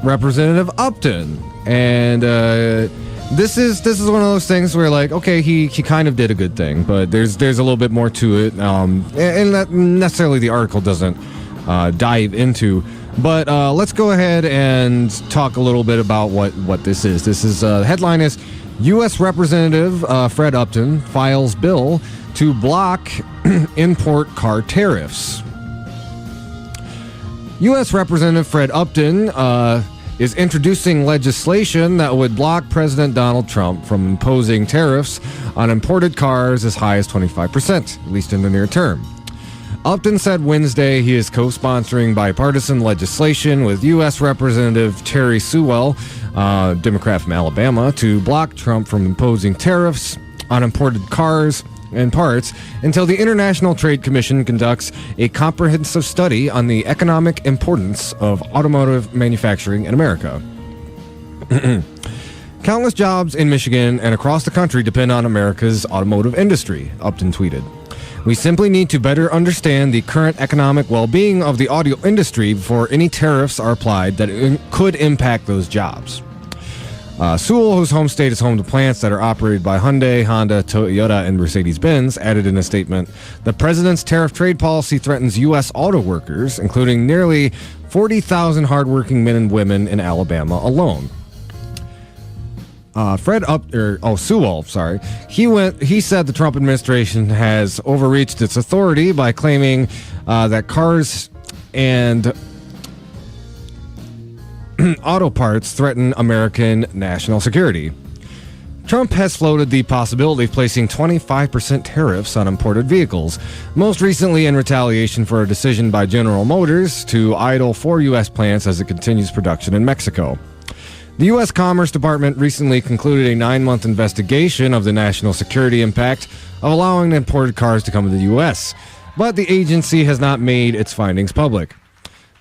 Representative Upton, and this is one of those things where, like, okay, he kind of did a good thing, but there's a little bit more to it, and that necessarily the article doesn't dive into. But let's go ahead and talk a little bit about what this is. This is the headline is U.S. Representative Fred Upton files bill to block import car tariffs. U.S. Representative Fred Upton is introducing legislation that would block President Donald Trump from imposing tariffs on imported cars as high as 25%, at least in the near term. Upton said Wednesday he is co-sponsoring bipartisan legislation with U.S. Representative Terry Sewell, Democrat from Alabama, to block Trump from imposing tariffs on imported cars and parts until the International Trade Commission conducts a comprehensive study on the economic importance of automotive manufacturing in America. Countless jobs in Michigan and across the country depend on America's automotive industry, Upton tweeted. We simply need to better understand the current economic well-being of the auto industry before any tariffs are applied that could impact those jobs. Sewell, whose home state is home to plants that are operated by Hyundai, Honda, Toyota, and Mercedes-Benz, added in a statement, the president's tariff trade policy threatens U.S. auto workers, including nearly 40,000 hardworking men and women in Alabama alone. Sewell, he said the Trump administration has overreached its authority by claiming that cars and auto parts threaten American national security. Trump has floated the possibility of placing 25% tariffs on imported vehicles, most recently in retaliation for a decision by General Motors to idle 4 U.S. plants as it continues production in Mexico. The U.S. Commerce Department recently concluded a 9-month investigation of the national security impact of allowing imported cars to come to the U.S., but the agency has not made its findings public.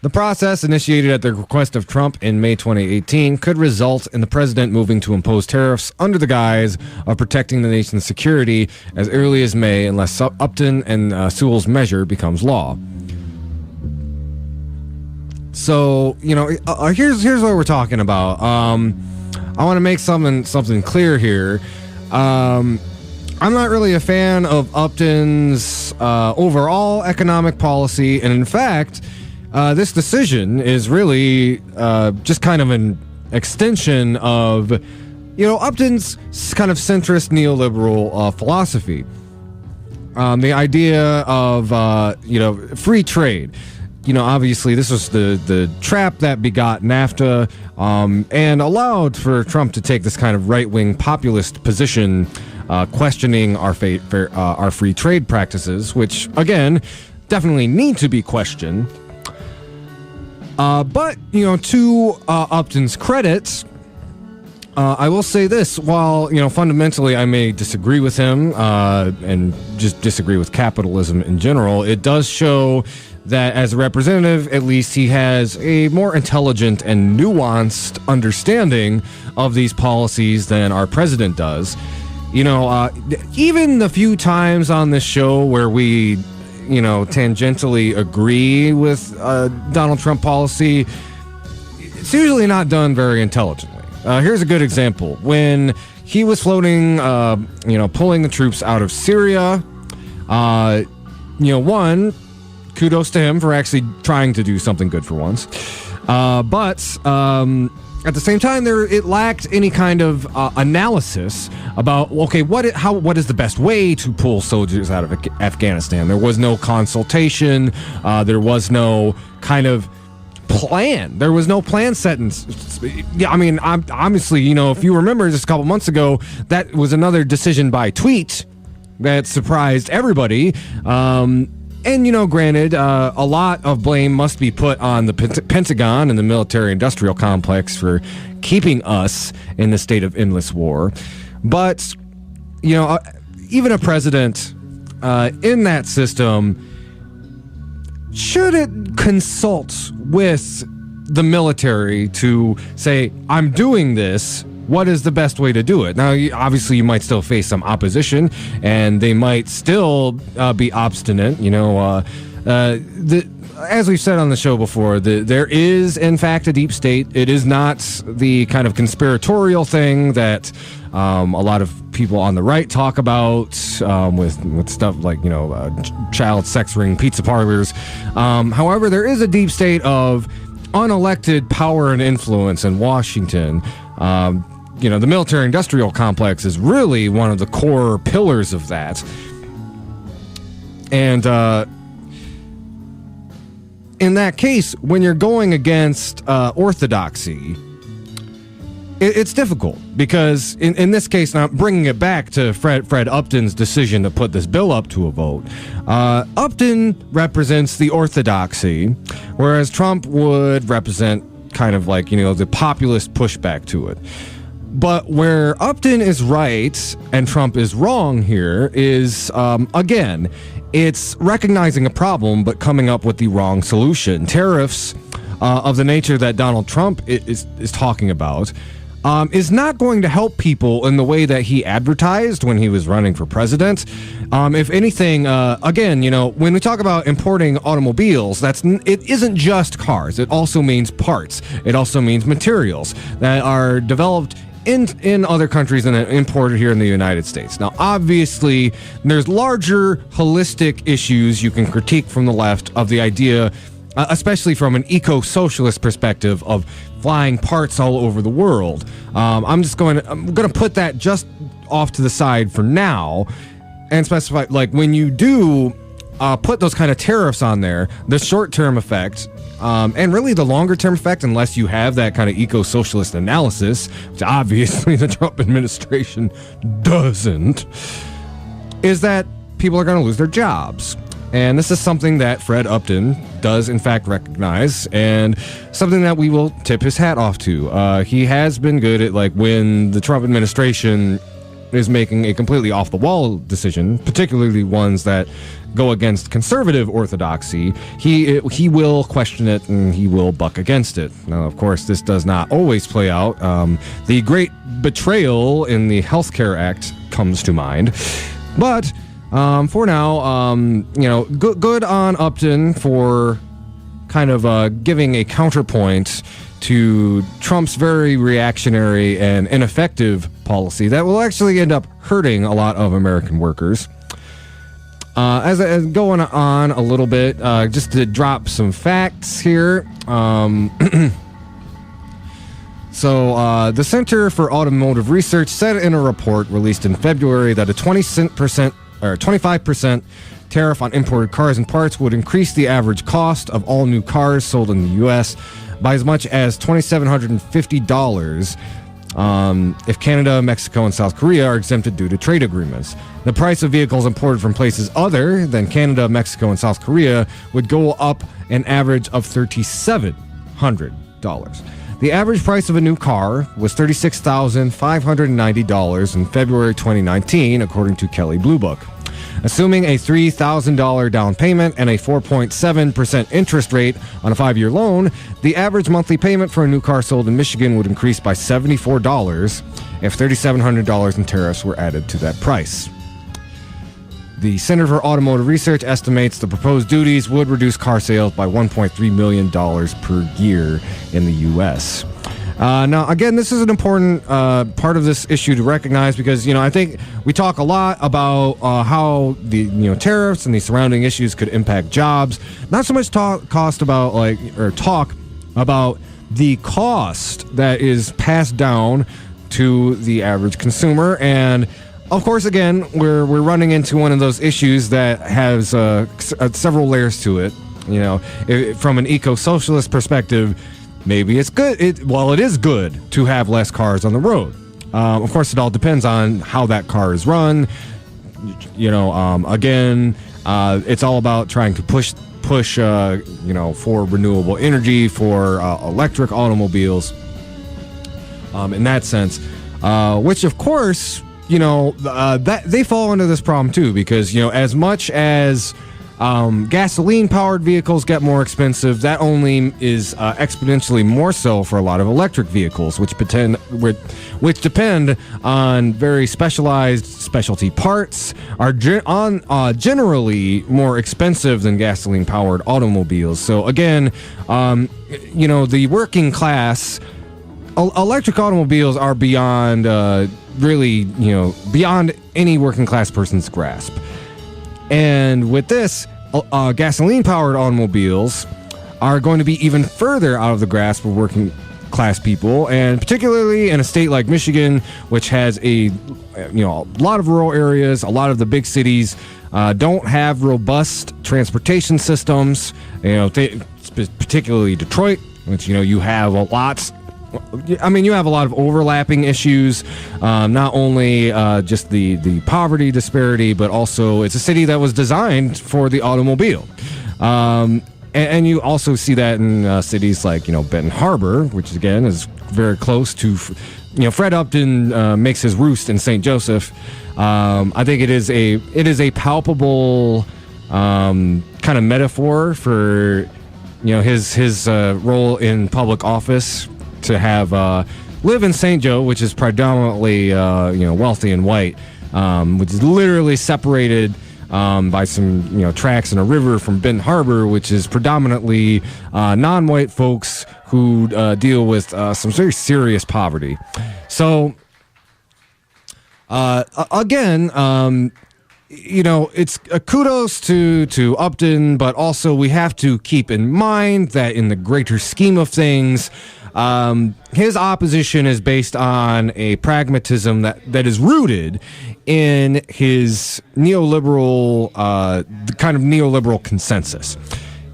The process, initiated at the request of Trump in May 2018, could result in the president moving to impose tariffs under the guise of protecting the nation's security as early as May, unless Upton and Sewell's measure becomes law. So, here's what we're talking about. I want to make something clear here. I'm not really a fan of Upton's overall economic policy, and in fact, this decision is really just kind of an extension of, Upton's kind of centrist neoliberal philosophy. The idea of, free trade. Obviously, this was the trap that begot NAFTA and allowed for Trump to take this kind of right-wing populist position, questioning our free trade practices, which, again, definitely need to be questioned. But, to Upton's credit, I will say this. While, fundamentally I may disagree with him and just disagree with capitalism in general, it does show that as a representative, at least he has a more intelligent and nuanced understanding of these policies than our president does. Even the few times on this show where we tangentially agree with Donald Trump policy, it's usually not done very intelligently. Here's a good example. When he was floating, pulling the troops out of Syria, kudos to him for actually trying to do something good for once. But at the same time, it lacked any kind of analysis about, okay, what is the best way to pull soldiers out of Afghanistan? There was no consultation. There was no kind of plan. There was no plan set in. Yeah, I mean, obviously, if you remember just a couple months ago, that was another decision by tweet that surprised everybody. And, granted, a lot of blame must be put on the Pentagon and the military-industrial complex for keeping us in the state of endless war. But, even a president in that system, should it consult with the military to say, I'm doing this, what is the best way to do it? Now, obviously, you might still face some opposition, and they might still be obstinate. As we've said on the show before, there is, in fact, a deep state. It is not the kind of conspiratorial thing that a lot of people on the right talk about with stuff like, child sex ring pizza parlors. However, there is a deep state of unelected power and influence in Washington. The military-industrial complex is really one of the core pillars of that. And in that case, when you're going against orthodoxy, it's difficult because in this case, now bringing it back to Fred Upton's decision to put this bill up to a vote, Upton represents the orthodoxy, whereas Trump would represent kind of like, the populist pushback to it. But where Upton is right and Trump is wrong here is, again, it's recognizing a problem but coming up with the wrong solution. Tariffs of the nature that Donald Trump is talking about is not going to help people in the way that he advertised when he was running for president. If anything, again, when we talk about importing automobiles, it isn't just cars. It also means parts. It also means materials that are developed in other countries and then imported here in the United States. Now, obviously, there's larger holistic issues you can critique from the left of the idea, especially from an eco-socialist perspective of flying parts all over the world. I'm going to put that just off to the side for now and specify, like, when you do put those kind of tariffs on there, the short-term effect and really the longer-term effect, unless you have that kind of eco-socialist analysis, which obviously the Trump administration doesn't, is that people are going to lose their jobs. And this is something that Fred Upton does, in fact, recognize, and something that we will tip his hat off to. He has been good at, like, when the Trump administration is making a completely off-the-wall decision, particularly ones that go against conservative orthodoxy, he will question it and he will buck against it. Now, of course, this does not always play out. The great betrayal in the Healthcare Act comes to mind. But for now, good on Upton for kind of giving a counterpoint to Trump's very reactionary and ineffective policy that will actually end up hurting a lot of American workers. As going on a little bit, just to drop some facts here. So the Center for Automotive Research said in a report released in February that a 25% tariff on imported cars and parts would increase the average cost of all new cars sold in the U.S. by as much as $2,750 if Canada, Mexico, and South Korea are exempted due to trade agreements. The price of vehicles imported from places other than Canada, Mexico, and South Korea would go up an average of $3,700. The average price of a new car was $36,590 in February 2019, according to Kelley Blue Book. Assuming a $3,000 down payment and a 4.7% interest rate on a 5-year loan, the average monthly payment for a new car sold in Michigan would increase by $74 if $3,700 in tariffs were added to that price. The Center for Automotive Research estimates the proposed duties would reduce car sales by $1.3 million per year in the U.S. Now, again, this is an important part of this issue to recognize because, I think we talk a lot about how the, tariffs and the surrounding issues could impact jobs. Not so much talk about the cost that is passed down to the average consumer. And of course, again, we're running into one of those issues that has several layers to it. You know, from an eco-socialist perspective, maybe it's good. It is good to have less cars on the road. Of course, it all depends on how that car is run. You know, again, it's all about trying to push, for renewable energy, for electric automobiles. In that sense, which of course, that they fall into this problem too, because as much as gasoline-powered vehicles get more expensive, that only is exponentially more so for a lot of electric vehicles, which depend on very specialty parts, are generally more expensive than gasoline-powered automobiles. So again, the working class, electric automobiles are beyond beyond any working class person's grasp. And with this, gasoline-powered automobiles are going to be even further out of the grasp of working class people, and particularly in a state like Michigan, which has a lot of rural areas. A lot of the big cities don't have robust transportation systems. Particularly Detroit, which you have a lot. You have a lot of overlapping issues, not only just the poverty disparity, but also it's a city that was designed for the automobile. And you also see that in cities like, Benton Harbor, which again is very close to, Fred Upton makes his roost in St. Joseph. I think it is a palpable kind of metaphor for, his role in public office, to have live in St. Joe, which is predominantly wealthy and white, which is literally separated by some tracks and a river from Benton Harbor, which is predominantly non-white folks who deal with some very serious poverty. So again, it's a kudos to Upton, but also we have to keep in mind that in the greater scheme of things, his opposition is based on a pragmatism that is rooted in his neoliberal, kind of neoliberal consensus.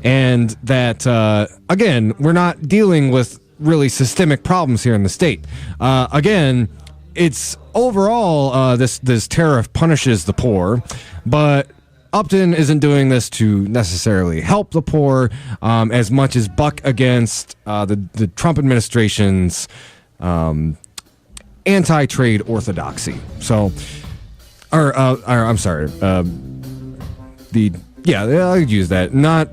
And that, again, we're not dealing with really systemic problems here in the state. Again, it's overall, this tariff punishes the poor, but Upton isn't doing this to necessarily help the poor as much as buck against the Trump administration's anti-trade orthodoxy. So, I'm sorry, I'll use that. Not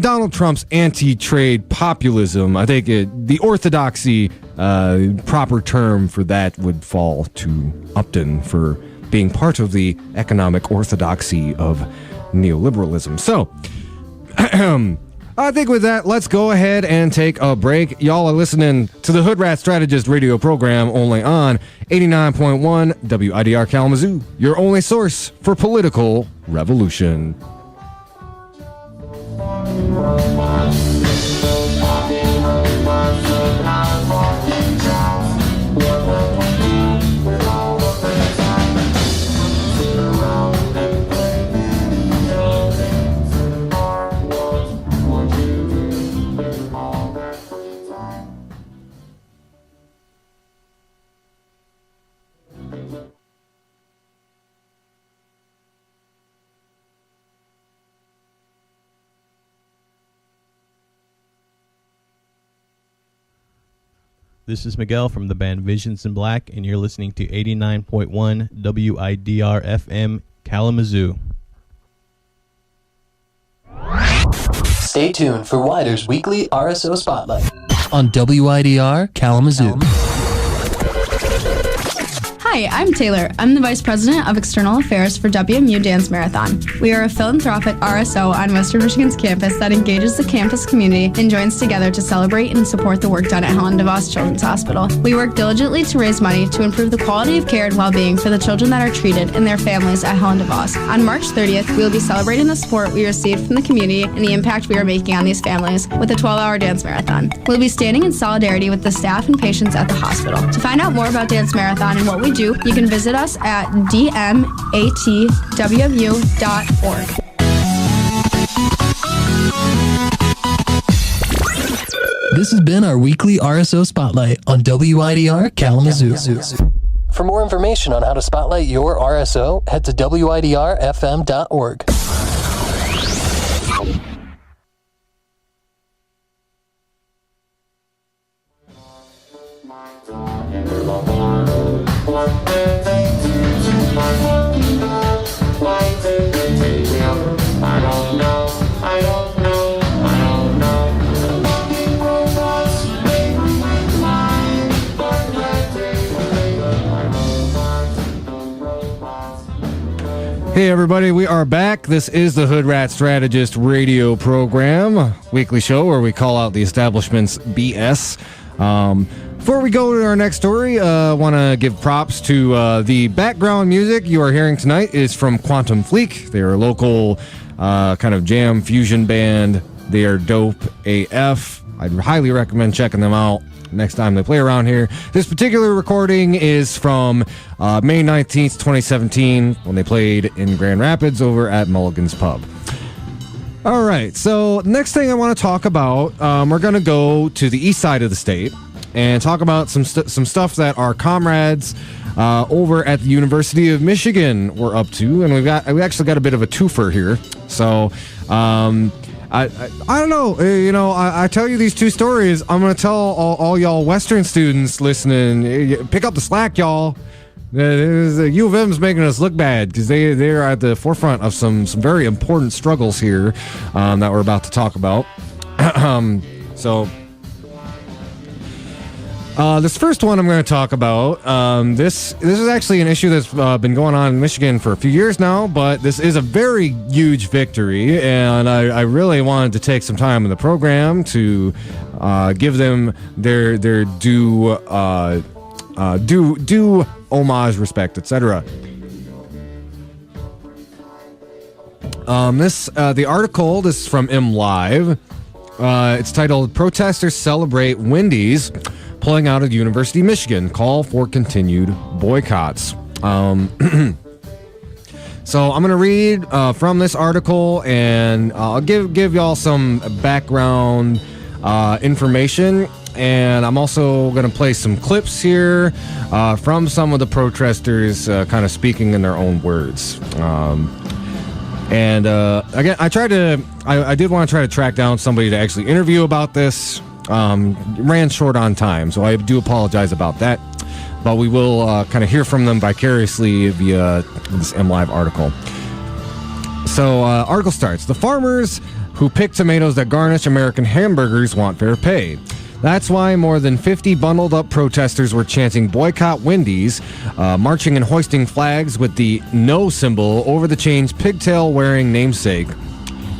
Donald Trump's anti-trade populism. I think the orthodoxy proper term for that would fall to Upton for being part of the economic orthodoxy of neoliberalism. So, I think with that, let's go ahead and take a break. Y'all are listening to the Hoodrat Strategist radio program only on 89.1 WIDR Kalamazoo, your only source for political revolution. This is Miguel from the band Visions in Black, and you're listening to 89.1 WIDR FM Kalamazoo. Stay tuned for Wider's weekly RSO Spotlight on WIDR Kalamazoo. Hi, Hi, I'm Taylor. I'm the Vice President of External Affairs for WMU Dance Marathon. We are a philanthropic RSO on Western Michigan's campus that engages the campus community and joins together to celebrate and support the work done at Helen DeVos Children's Hospital. We work diligently to raise money to improve the quality of care and well-being for the children that are treated and their families at Helen DeVos. On March 30th, we will be celebrating the support we received from the community and the impact we are making on these families with a 12-hour dance marathon. We'll be standing in solidarity with the staff and patients at the hospital. To find out more about Dance Marathon and what we do, you can visit us at dmatwmu.org. This has been our weekly RSO Spotlight on WIDR Kalamazoo. For more information on how to spotlight your RSO, head to WIDRFM.org. Hey everybody, we are back. This is the Hoodrat Strategist radio program, weekly show where we call out the establishment's BS. Before we go to our next story, I want to give props to the background music you are hearing tonight is from Quantum Fleek. They are a local kind of jam fusion band. They are dope AF. I'd highly recommend checking them out next time they play around here. This particular recording is from May 19th, 2017, when they played in Grand Rapids over at Mulligan's Pub. All right, so next thing I want to talk about, we're going to go to the east side of the state and talk about some stuff that our comrades over at the University of Michigan were up to, and we actually got a bit of a twofer here. So I don't know. I tell you these two stories. I'm going to tell all y'all Western students listening, pick up the slack, y'all. The U of M's making us look bad because they're at the forefront of some very important struggles here that we're about to talk about. This first one I'm going to talk about, this is actually an issue that's been going on in Michigan for a few years now, but this is a very huge victory, and I really wanted to take some time in the program to give them their due homage, respect, etc. The article, this is from MLive. It's titled "Protesters Celebrate Wendy's Pulling Out of University of Michigan, Call for Continued Boycotts." So I'm going to read from this article, and I'll give y'all some background information, and I'm also going to play some clips here from some of the protesters kind of speaking in their own words. Again, I did want to try to track down somebody to actually interview about this. Ran short on time, so I do apologize about that. But we will kind of hear from them vicariously via this MLive article. So, article starts. The farmers who pick tomatoes that garnish American hamburgers want fair pay. That's why more than 50 bundled up protesters were chanting boycott Wendy's, marching and hoisting flags with the no symbol over the chain's pigtail-wearing namesake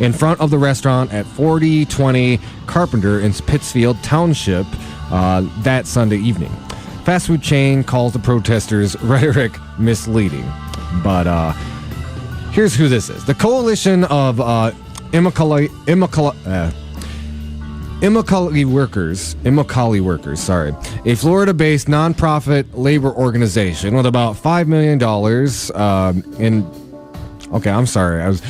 in front of the restaurant at 4020 Carpenter in Pittsfield Township that Sunday evening. Fast food chain calls the protesters' rhetoric misleading. But here's who this is. The coalition of Immokalee workers, a Florida-based nonprofit labor organization with about $5 million Okay, I'm sorry. It's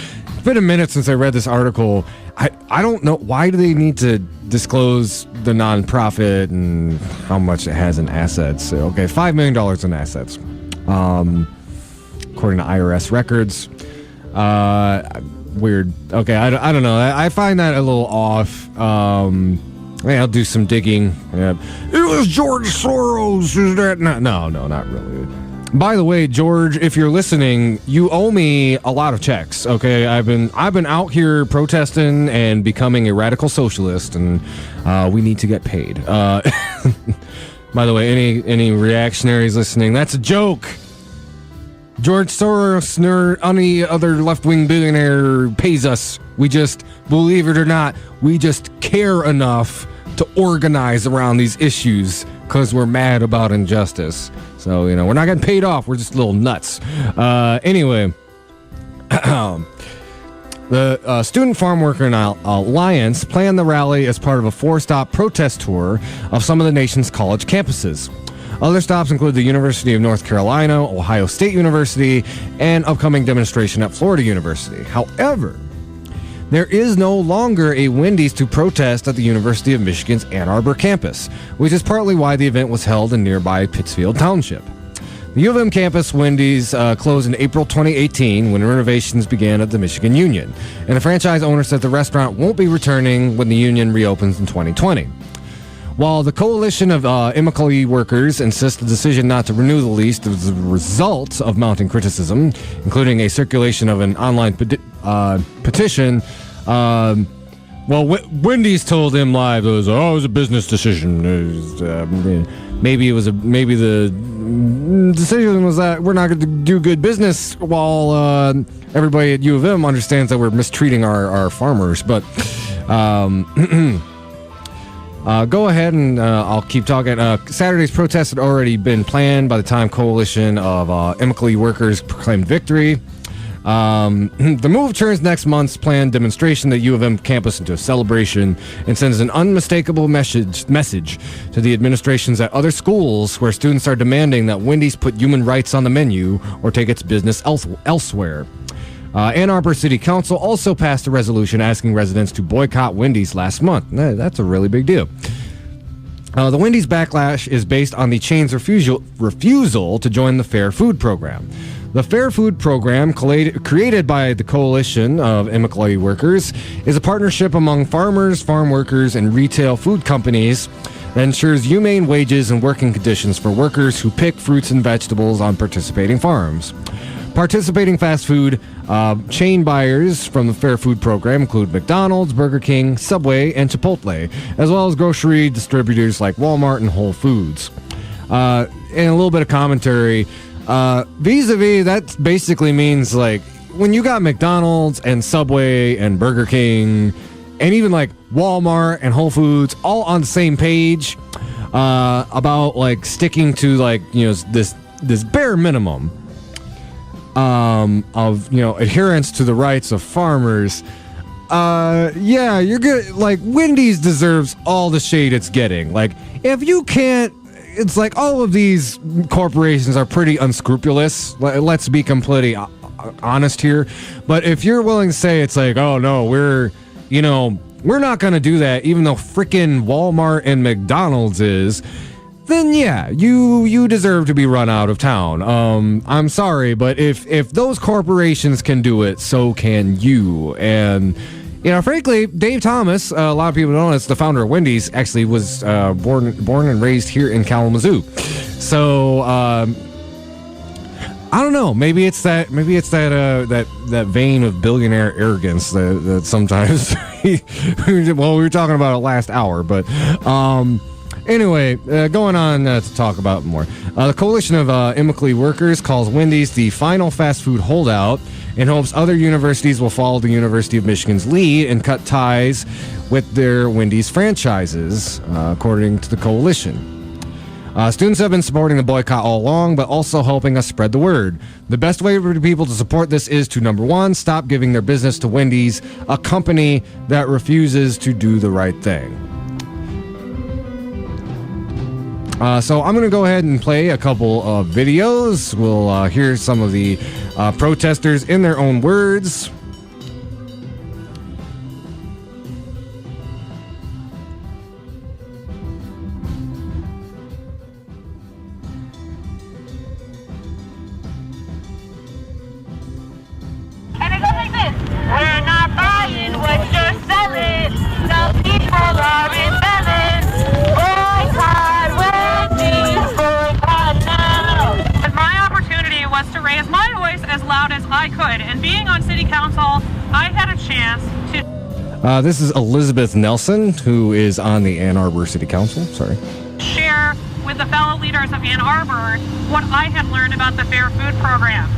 been a minute since I read this article. I don't know. Why do they need to disclose the nonprofit and how much it has in assets? Okay, $5 million in assets, according to IRS records. Weird. Okay, I don't know. I find that a little off. I'll do some digging. It was George Soros. Is that not? No, not really. By the way, George, if you're listening, you owe me a lot of checks. Okay, I've been out here protesting and becoming a radical socialist, and we need to get paid. By the way, any reactionaries listening, that's a joke. George Soros nor any other left-wing billionaire pays us. We just, believe it or not, we just care enough to organize around these issues because we're mad about injustice. So, we're not getting paid off. We're just little nuts. Anyway, the Student Farm Worker Alliance planned the rally as part of a 4-stop protest tour of some of the nation's college campuses. Other stops include the University of North Carolina, Ohio State University, and upcoming demonstration at Florida University. However, there is no longer a Wendy's to protest at the University of Michigan's Ann Arbor campus, which is partly why the event was held in nearby Pittsfield Township. The U of M campus Wendy's closed in April 2018 when renovations began at the Michigan Union, and the franchise owner said the restaurant won't be returning when the Union reopens in 2020. While the coalition of immigrant workers insists the decision not to renew the lease is the result of mounting criticism, including a circulation of an online petition. Wendy's told him live it was a business decision. Maybe the decision was that we're not going to do good business, while everybody at U of M understands that we're mistreating our farmers. But go ahead and I'll keep talking. Saturday's protest had already been planned by the time coalition of immigrant workers proclaimed victory. The move turns next month's planned demonstration at U of M campus into a celebration and sends an unmistakable message to the administrations at other schools where students are demanding that Wendy's put human rights on the menu or take its business elsewhere. Ann Arbor City Council also passed a resolution asking residents to boycott Wendy's last month. That's a really big deal. The Wendy's backlash is based on the chain's refusal to join the Fair Food Program. The Fair Food Program, created by the Coalition of Immigrant Workers, is a partnership among farmers, farm workers, and retail food companies that ensures humane wages and working conditions for workers who pick fruits and vegetables on participating farms. Participating fast food chain buyers from the Fair Food Program include McDonald's, Burger King, Subway, and Chipotle, as well as grocery distributors like Walmart and Whole Foods. And a little bit of commentary. Vis-a-vis, that basically means, like, when you got McDonald's and Subway and Burger King and even, like, Walmart and Whole Foods all on the same page about, like, sticking to, like, this bare minimum of adherence to the rights of farmers. You're good. Like, Wendy's deserves all the shade it's getting. Like, if you can't, it's like all of these corporations are pretty unscrupulous. Let's be completely honest here. But if you're willing to say it's like, oh no, we're not going to do that, even though freaking Walmart and McDonald's is, then yeah, you deserve to be run out of town. I'm sorry, but if those corporations can do it, so can you. And frankly, Dave Thomas, a lot of people don't know, it's the founder of Wendy's, actually was born and raised here in Kalamazoo. So I don't know. Maybe it's that vein of billionaire arrogance that sometimes. Well, we were talking about it last hour, but. Anyway, going on to talk about more. The Coalition of Immigrant Workers calls Wendy's the final fast food holdout and hopes other universities will follow the University of Michigan's lead and cut ties with their Wendy's franchises, according to the coalition. Students have been supporting the boycott all along, but also helping us spread the word. The best way for people to support this is to, number one, stop giving their business to Wendy's, a company that refuses to do the right thing. So I'm going to go ahead and play a couple of videos. We'll hear some of the protesters in their own words. And it goes like this. We're not buying what you're selling. The people are rebelling. Boycott Wendy's, boycott now. But my opportunity was to raise my voice as loud as I could. And being on city council, I had a chance to... This is Elizabeth Nelson, who is on the Ann Arbor City Council. Sorry. Share with the fellow leaders of Ann Arbor what I had learned about the Fair Food Program.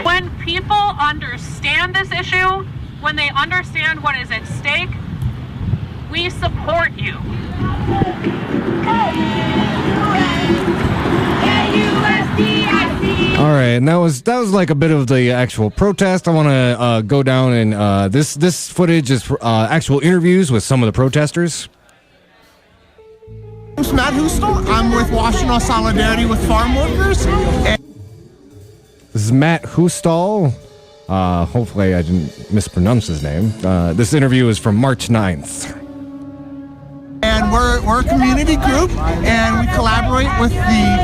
When people understand this issue, when they understand what is at stake, we support you. All right, and that was like a bit of the actual protest. I want to go down and this footage is actual interviews with some of the protesters. I'm Matt Hustel. I'm with Washington Solidarity with Farm Workers. This is Matt Hustal. Hopefully I didn't mispronounce his name. This interview is from March 9th. And we're a community group, and we collaborate with the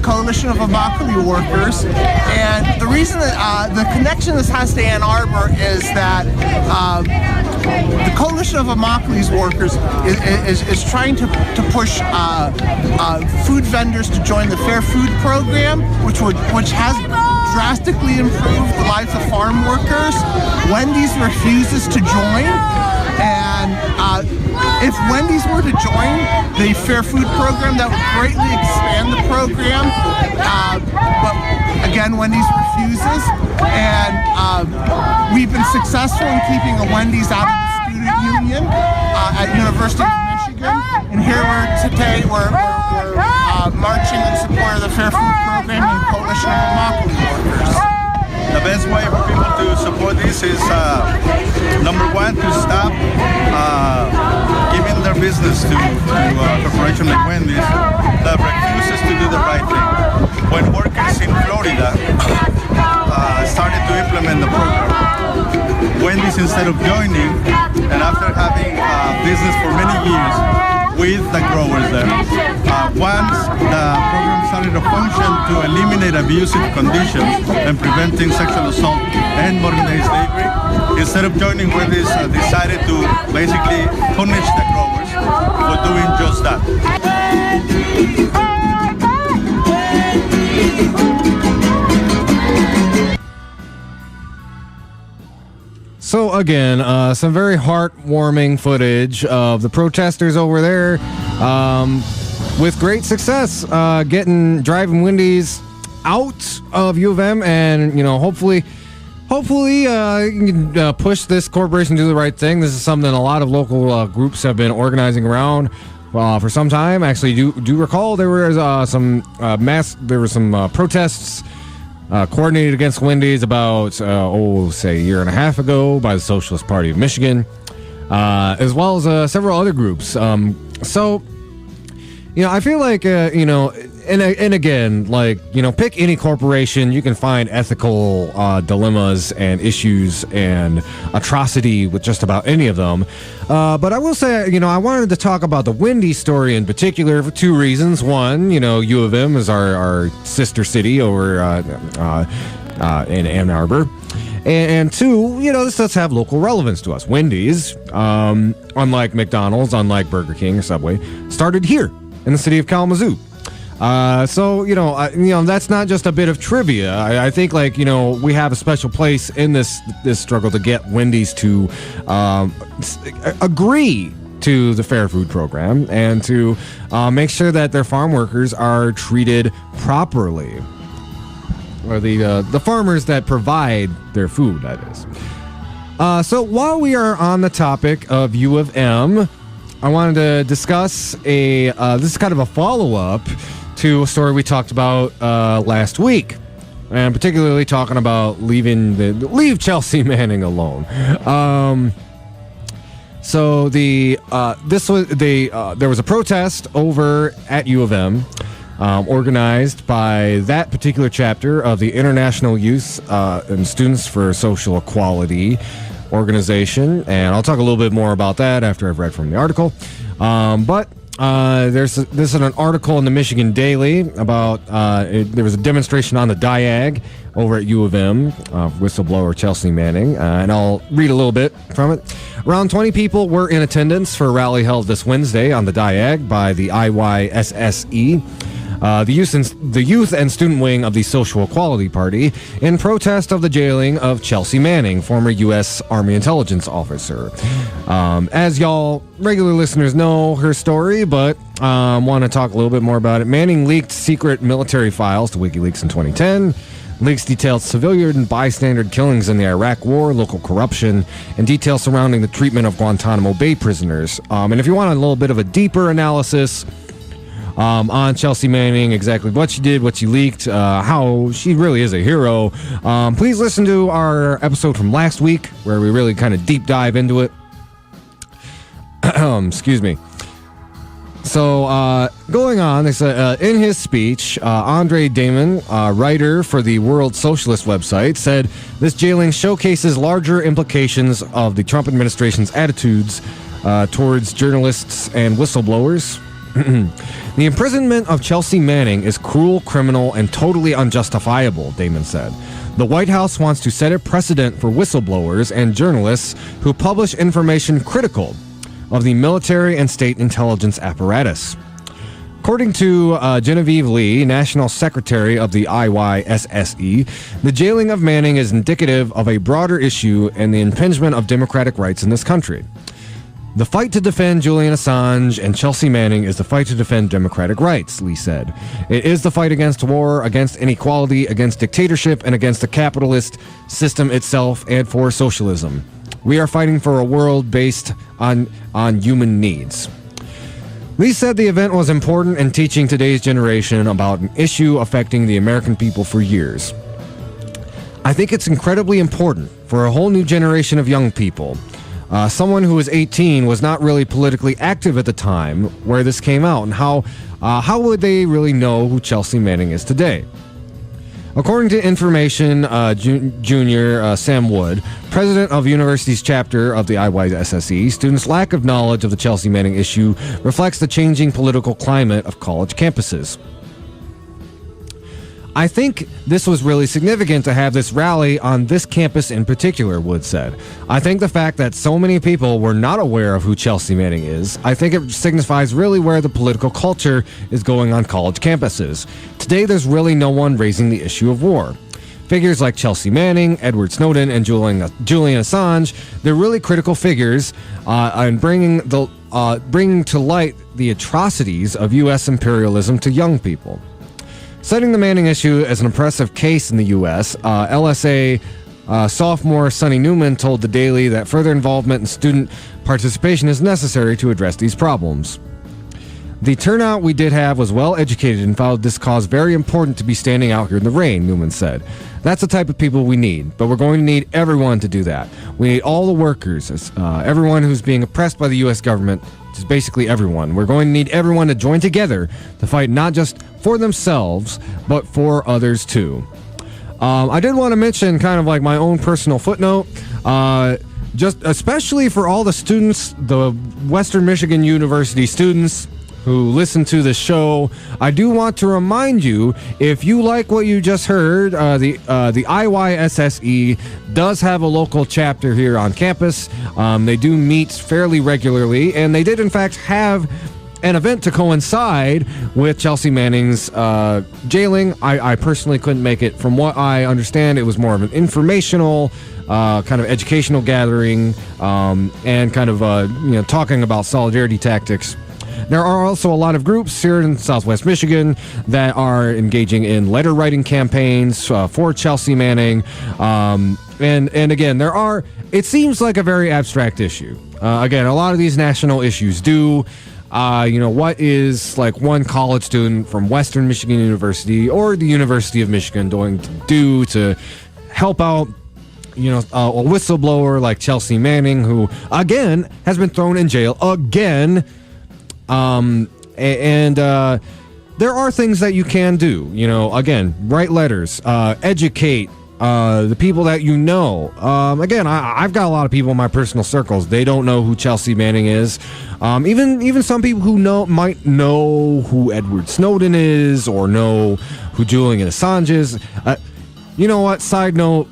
Coalition of Immigrant Workers. And the reason that the connection this has to Ann Arbor is that the Coalition of Immigrant Workers is trying to push food vendors to join the Fair Food Program, which has drastically improved the lives of farm workers. Wendy's refuses to join, and if Wendy's were to join the Fair Food Program, that would greatly expand the program. But again, Wendy's refuses, and we've been successful in keeping the Wendy's out of the student union at University of Michigan. And here we're marching in support of the Fair Food Program and Coalition of Immigrant Workers. The best way for people to support this is, number one, to stop giving their business to a corporation like Wendy's that refuses to do the right thing. When workers in Florida started to implement the program, Wendy's, instead of joining, and after having business for many years with the growers there, once the program started to function to eliminate abusive conditions and preventing sexual assault and modern-day slavery, instead of joining Wendy's, decided to basically punish the growers for doing just that. So again, some very heartwarming footage of the protesters over there, with great success, driving Wendy's out of U of M, and hopefully push this corporation to do the right thing. This is something a lot of local groups have been organizing around for some time. Actually, do recall there was some protests coordinated against Wendy's about, say a year and a half ago by the Socialist Party of Michigan, as well as several other groups. I feel like, and again, pick any corporation, you can find ethical dilemmas and issues and atrocity with just about any of them. But I will say, I wanted to talk about the Wendy's story in particular for two reasons. One, U of M is our sister city over in Ann Arbor. And two, this does have local relevance to us. Wendy's, unlike McDonald's, unlike Burger King or Subway, started here in the city of Kalamazoo. That's not just a bit of trivia. I think, we have a special place in this struggle to get Wendy's to agree to the Fair Food Program and to make sure that their farm workers are treated properly. Or the farmers that provide their food, that is. So while we are on the topic of U of M, I wanted to discuss this is kind of a follow-up to a story we talked about last week, and particularly talking about leave Chelsea Manning alone. There was a protest over at U of M, organized by that particular chapter of the International Youth and Students for Social Equality organization, and I'll talk a little bit more about that after I've read from the article. This is an article in the Michigan Daily about there was a demonstration on the Diag over at U of M, whistleblower Chelsea Manning, and I'll read a little bit from it. Around 20 people were in attendance for a rally held this Wednesday on the Diag by the IYSSE. the youth and student wing of the Social Equality Party, in protest of the jailing of Chelsea Manning, former U.S. Army intelligence officer. As y'all regular listeners know her story, but want to talk a little bit more about it. Manning leaked secret military files to WikiLeaks in 2010. Leaks detailed civilian and bystander killings in the Iraq War, local corruption, and details surrounding the treatment of Guantanamo Bay prisoners. And if you want a little bit of a deeper analysis on Chelsea Manning, exactly what she did, what she leaked, how she really is a hero, please listen to our episode from last week where we really kind of deep dive into it. Excuse me. So, going on, in his speech, Andre Damon, writer for the World Socialist website, said this jailing showcases larger implications of the Trump administration's attitudes towards journalists and whistleblowers. The imprisonment of Chelsea Manning is cruel, criminal, and totally unjustifiable, Damon said. The White House wants to set a precedent for whistleblowers and journalists who publish information critical of the military and state intelligence apparatus. According to Genevieve Lee, National Secretary of the IYSSE, the jailing of Manning is indicative of a broader issue and the impingement of democratic rights in this country. The fight to defend Julian Assange and Chelsea Manning is the fight to defend democratic rights, Lee said. It is the fight against war, against inequality, against dictatorship, and against the capitalist system itself, and for socialism. We are fighting for a world based on human needs. Lee said the event was important in teaching today's generation about an issue affecting the American people for years. I think it's incredibly important for a whole new generation of young people. Someone who was 18 was not really politically active at the time where this came out, and how would they really know who Chelsea Manning is today? According to Information Junior Sam Wood, president of University's chapter of the IYSSE, students' lack of knowledge of the Chelsea Manning issue reflects the changing political climate of college campuses. I think this was really significant to have this rally on this campus in particular, Wood said. I think the fact that so many people were not aware of who Chelsea Manning is, I think it signifies really where the political culture is going on college campuses. Today, there's really no one raising the issue of war. Figures like Chelsea Manning, Edward Snowden, and Julian Assange, they're really critical figures in bringing to light the atrocities of U.S. imperialism to young people. Citing the Manning issue as an oppressive case in the U.S., LSA sophomore Sonny Newman told The Daily that further involvement in student participation is necessary to address these problems. The turnout we did have was well educated and found this cause very important to be standing out here in the rain, Newman said. That's the type of people we need, but we're going to need everyone to do that. We need all the workers, everyone who's being oppressed by the U.S. government, just basically everyone. We're going to need everyone to join together to fight not just for themselves, but for others too. I did want to mention kind of like my own personal footnote, just especially for all the students, the Western Michigan University students who listen to the show, I do want to remind you, if you like what you just heard, the IYSSE does have a local chapter here on campus. They do meet fairly regularly, and they did in fact have an event to coincide with Chelsea Manning's jailing. I personally couldn't make it. From what I understand, it was more of an informational, kind of educational gathering, and kind of talking about solidarity tactics. There are also a lot of groups here in Southwest Michigan that are engaging in letter writing campaigns for Chelsea Manning. And again, it seems like a very abstract issue. Again, a lot of these national issues do. What is like one college student from Western Michigan University or the University of Michigan going to do to help out, a whistleblower like Chelsea Manning, who, again, has been thrown in jail again. There are things that you can do, again, write letters, educate, the people that you know. Again, I've got a lot of people in my personal circles. They don't know who Chelsea Manning is. Even some people who might know who Edward Snowden is or know who Julian Assange is. You know what? Side note,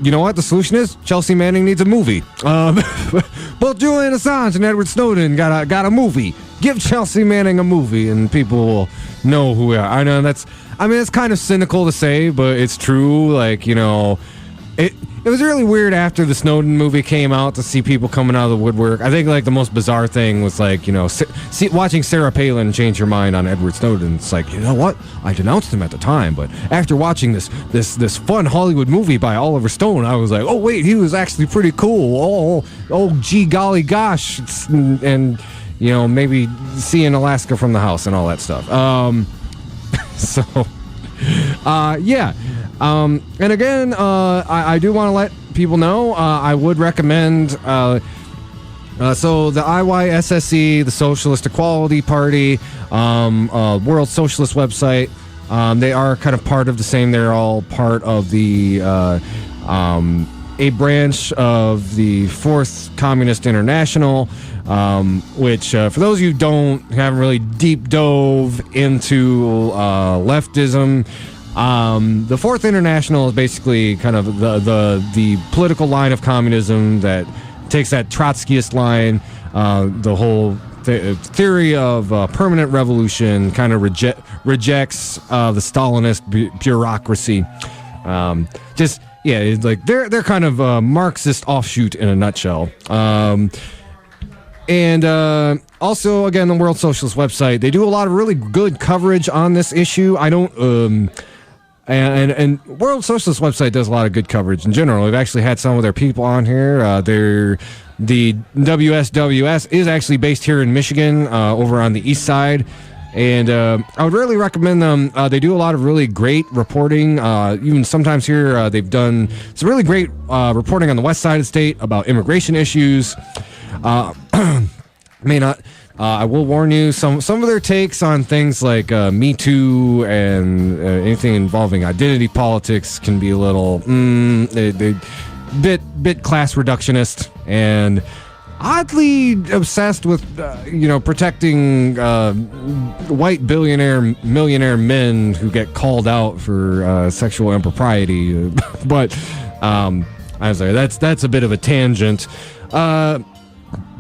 you know what the solution is? Chelsea Manning needs a movie. Both Julian Assange and Edward Snowden got a movie. give Chelsea Manning a movie and people will know who we are. I know it's kind of cynical to say, but it's true. Like, you know, it was really weird after the Snowden movie came out to see people coming out of the woodwork. I think like the most bizarre thing was like, you know, watching Sarah Palin change her mind on Edward Snowden. It's like, you know what? I denounced him at the time, but after watching this fun Hollywood movie by Oliver Stone, I was like, oh wait, he was actually pretty cool. Oh gee golly gosh, and you know, maybe seeing Alaska from the house and all that stuff. Yeah. And again, I do want to let people know, I would recommend, so the IYSSE, the Socialist Equality Party, World Socialist website, they are kind of part of the same, they're all part of the, a branch of the Fourth Communist International, which, for those of you who haven't really deep dove into leftism, the Fourth International is basically kind of the political line of communism that takes that Trotskyist line, the whole theory of permanent revolution, kind of rejects the Stalinist bureaucracy. It's like they're kind of a Marxist offshoot in a nutshell. And also, again, the World Socialist website, they do a lot of really good coverage on this issue. I don't. And World Socialist website does a lot of good coverage in general. We've actually had some of their people on here. The WSWS is actually based here in Michigan, over on the east side. And I would really recommend them. They do a lot of really great reporting. Even sometimes here, they've done some really great reporting on the west side of the state about immigration issues. I will warn you, some of their takes on things like Me Too and anything involving identity politics can be a little bit class reductionist and oddly obsessed with protecting white millionaire men who get called out for sexual impropriety. But I'm sorry, that's a bit of a tangent.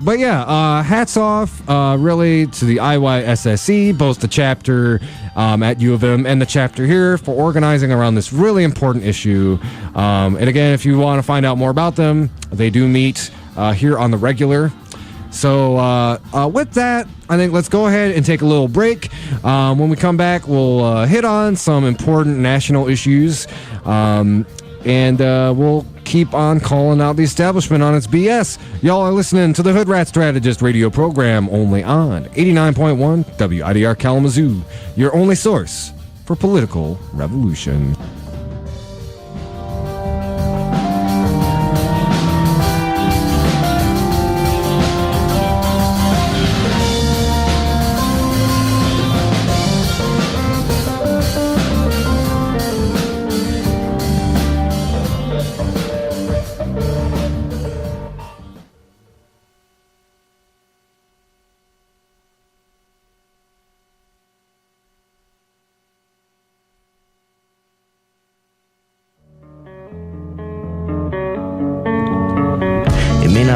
But yeah, hats off really to the IYSSE, both the chapter at U of M and the chapter here for organizing around this really important issue. And again, if you want to find out more about them, they do meet here on the regular. So with that, I think let's go ahead and take a little break. When we come back, we'll hit on some important national issues. And we'll keep on calling out the establishment on its BS. Y'all are listening to the Hoodrat Strategist radio program only on 89.1 WIDR Kalamazoo, your only source for political revolution.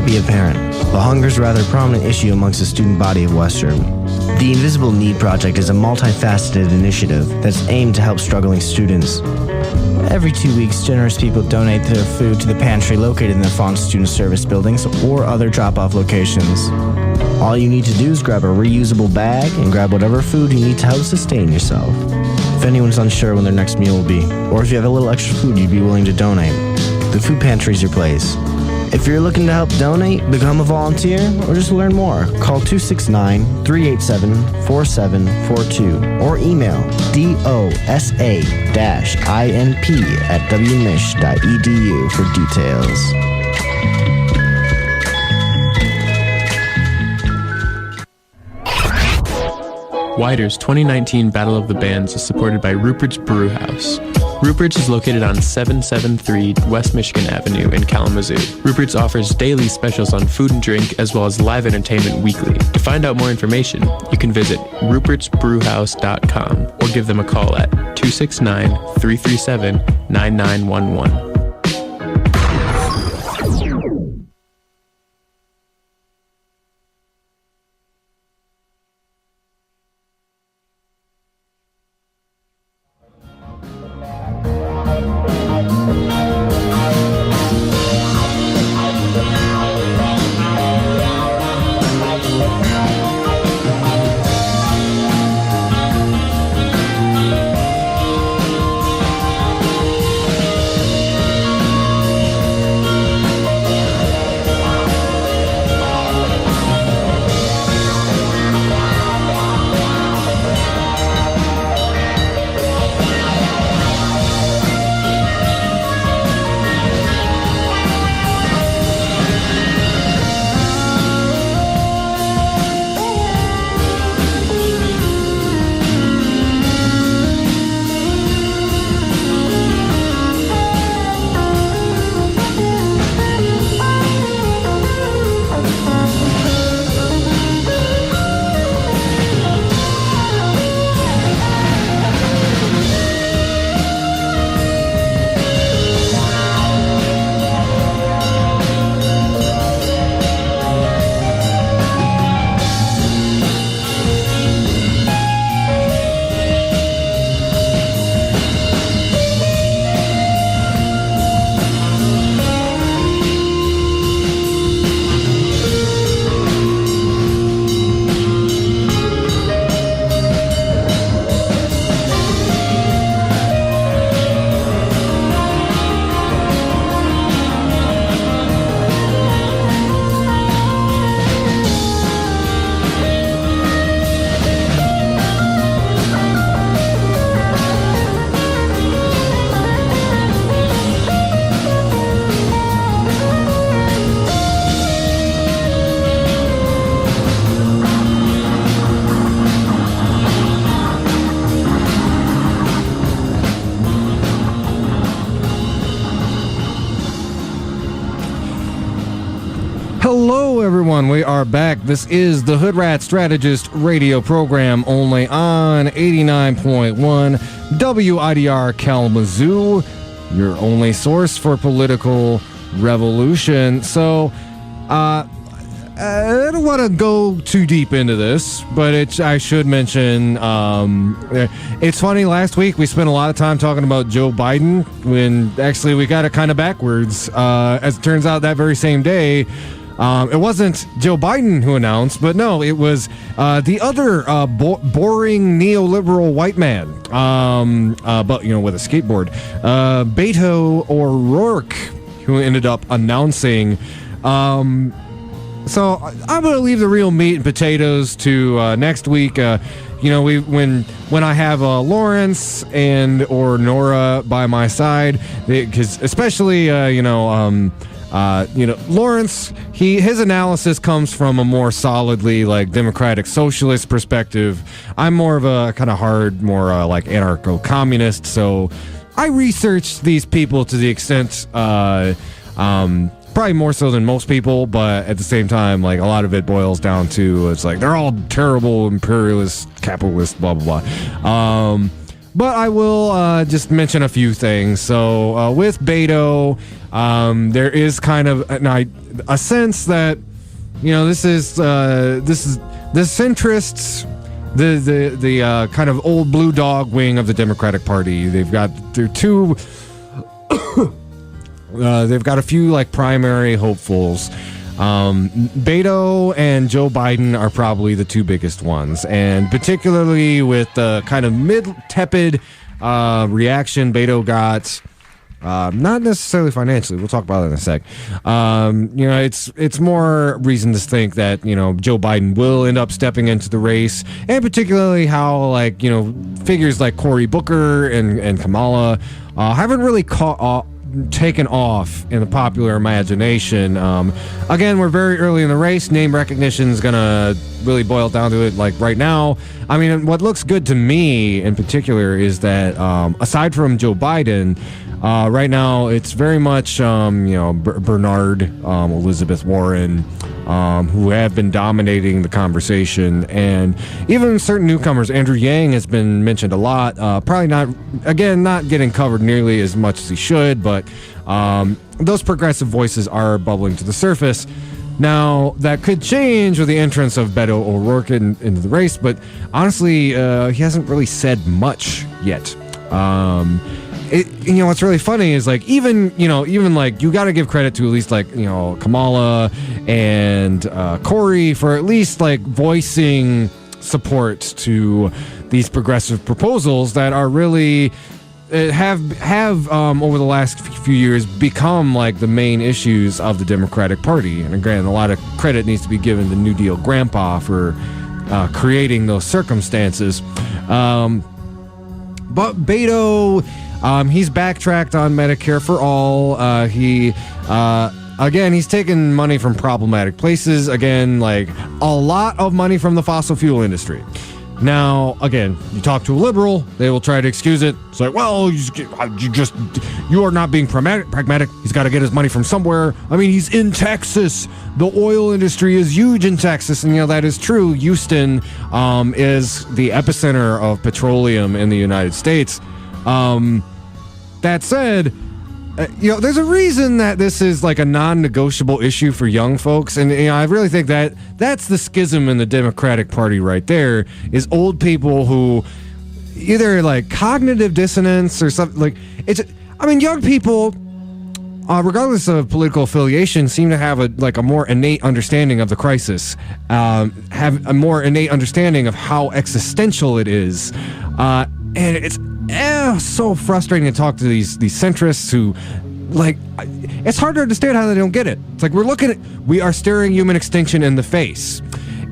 Be apparent, but hunger is a rather prominent issue amongst the student body of Western. The Invisible Need Project is a multifaceted initiative that's aimed to help struggling students. Every 2 weeks, generous people donate their food to the pantry located in their Fawn Student Service buildings or other drop-off locations. All you need to do is grab a reusable bag and grab whatever food you need to help sustain yourself. If anyone's unsure when their next meal will be, or if you have a little extra food you'd be willing to donate, the food pantry is your place. If you're looking to help donate, become a volunteer, or just learn more, call 269-387-4742 or email dosa-inp@wmich.edu for details. WIDR's 2019 Battle of the Bands is supported by Rupert's Brew House. Rupert's is located on 773 West Michigan Avenue in Kalamazoo. Rupert's offers daily specials on food and drink as well as live entertainment weekly. To find out more information, you can visit rupertsbrewhouse.com or give them a call at 269-337-9911. everyone. We are back. This is the Hoodrat Strategist radio program only on 89.1 WIDR Kalamazoo, your only source for political revolution. So, I don't want to go too deep into this, but I should mention, it's funny, last week we spent a lot of time talking about Joe Biden, when actually we got it kind of backwards. As it turns out, that very same day, it wasn't Joe Biden who announced, but no, it was the other boring neoliberal white man, but, with a skateboard, Beto O'Rourke, who ended up announcing. So I'm going to leave the real meat and potatoes to next week. When I have Lawrence or Nora by my side, because especially Lawrence, his analysis comes from a more solidly like democratic socialist perspective. I'm more of a kind of hard, more like anarcho-communist. So I researched these people to the extent, probably more so than most people, but at the same time, like a lot of it boils down to it's like they're all terrible imperialist, capitalist, blah blah blah. But I will just mention a few things. So with Beto, there is kind of a sense that this is the centrists, the kind of old blue dog wing of the Democratic Party. They've got a few like primary hopefuls. Beto and Joe Biden are probably the two biggest ones, and particularly with the kind of mid-tepid reaction Beto got, not necessarily financially. We'll talk about that in a sec. It's more reason to think that Joe Biden will end up stepping into the race, and particularly how figures like Cory Booker and Kamala haven't really taken off in the popular imagination. Again, we're very early in the race. Name recognition is gonna really boil down to it like right now. I mean, what looks good to me in particular is that aside from Joe Biden, right now it's very much Bernard, Elizabeth Warren, who have been dominating the conversation, and even certain newcomers. Andrew Yang has been mentioned a lot, probably not getting covered nearly as much as he should, but those progressive voices are bubbling to the surface. Now, that could change with the entrance of Beto O'Rourke into the race, but honestly, he hasn't really said much yet. What's really funny is like even like you got to give credit to at least like Kamala and Cory for at least like voicing support to these progressive proposals that are really have over the last few years become like the main issues of the Democratic Party. And again, a lot of credit needs to be given to New Deal grandpa for creating those circumstances. But Beto, he's backtracked on Medicare for all. Again, he's taken money from problematic places. Again, like a lot of money from the fossil fuel industry. Now, again, you talk to a liberal, they will try to excuse it. It's like, well, you are not being pragmatic. He's got to get his money from somewhere. I mean, he's in Texas. The oil industry is huge in Texas, and that is true. Houston is the epicenter of petroleum in the United States. That said, there's a reason that this is like a non-negotiable issue for young folks, and I really think that that's the schism in the Democratic Party right there, is old people who either like cognitive dissonance or something like young people, regardless of political affiliation, seem to have a more innate understanding of the crisis, have a more innate understanding of how existential it is, and it's so frustrating to talk to these centrists who, like, it's hard to understand how they don't get it. It's like we are staring human extinction in the face.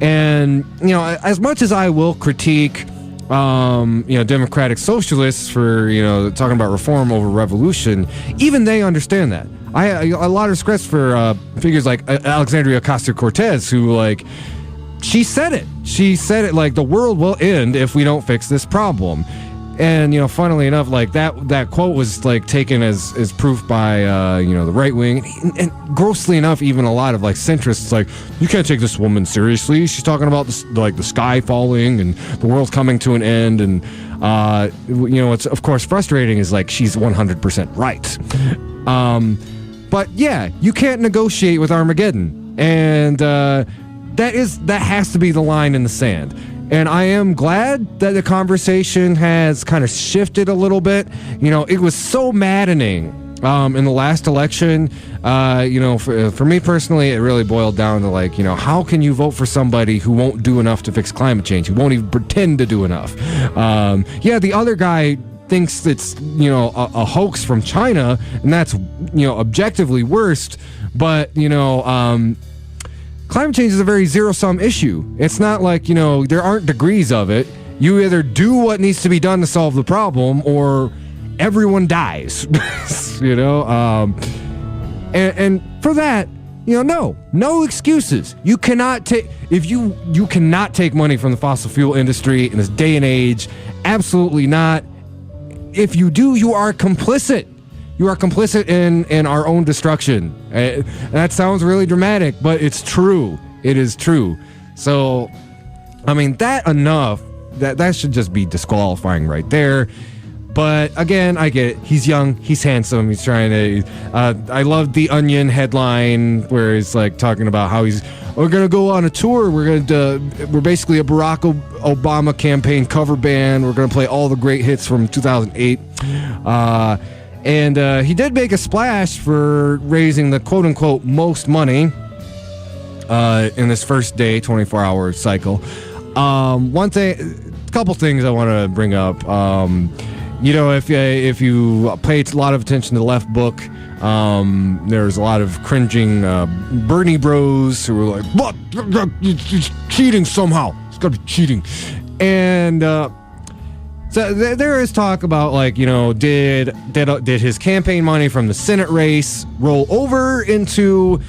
And, as much as I will critique, democratic socialists for, talking about reform over revolution, even they understand that. I a lot of respect for figures like Alexandria Ocasio-Cortez, who, like, she said it. She said it like the world will end if we don't fix this problem. And, funnily enough, like that quote was like taken as proof by, the right wing. And grossly enough, even a lot of like centrists, like, you can't take this woman seriously. She's talking about this, like the sky falling and the world coming to an end. And, what's of course frustrating is like she's 100% right. But yeah, you can't negotiate with Armageddon. And that has to be the line in the sand. And I am glad that the conversation has kind of shifted a little bit. It was so maddening in the last election. For me personally, it really boiled down to like, how can you vote for somebody who won't do enough to fix climate change, who won't even pretend to do enough? The other guy thinks it's, a hoax from China, and that's, objectively worst. But, climate change is a very zero-sum issue. It's not like, there aren't degrees of it. You either do what needs to be done to solve the problem, or everyone dies. And for that, no excuses. You cannot take you cannot take money from the fossil fuel industry in this day and age. Absolutely not. If you do, you are complicit. You are complicit in our own destruction. That sounds really dramatic, but it's true. It is true. So, I mean, that should just be disqualifying right there. But again, I get it. He's young. He's handsome. He's trying to... I love the Onion headline where he's like talking about how we're going to go on a tour. We're basically a Barack Obama campaign cover band. We're going to play all the great hits from 2008. And he did make a splash for raising the quote-unquote most money in this first day, 24-hour cycle. A couple things I want to bring up. If you pay a lot of attention to the left book, there's a lot of cringing Bernie bros who are like, what? It's cheating somehow. It's got to be cheating. And... So there is talk about like, did his campaign money from the Senate race roll over into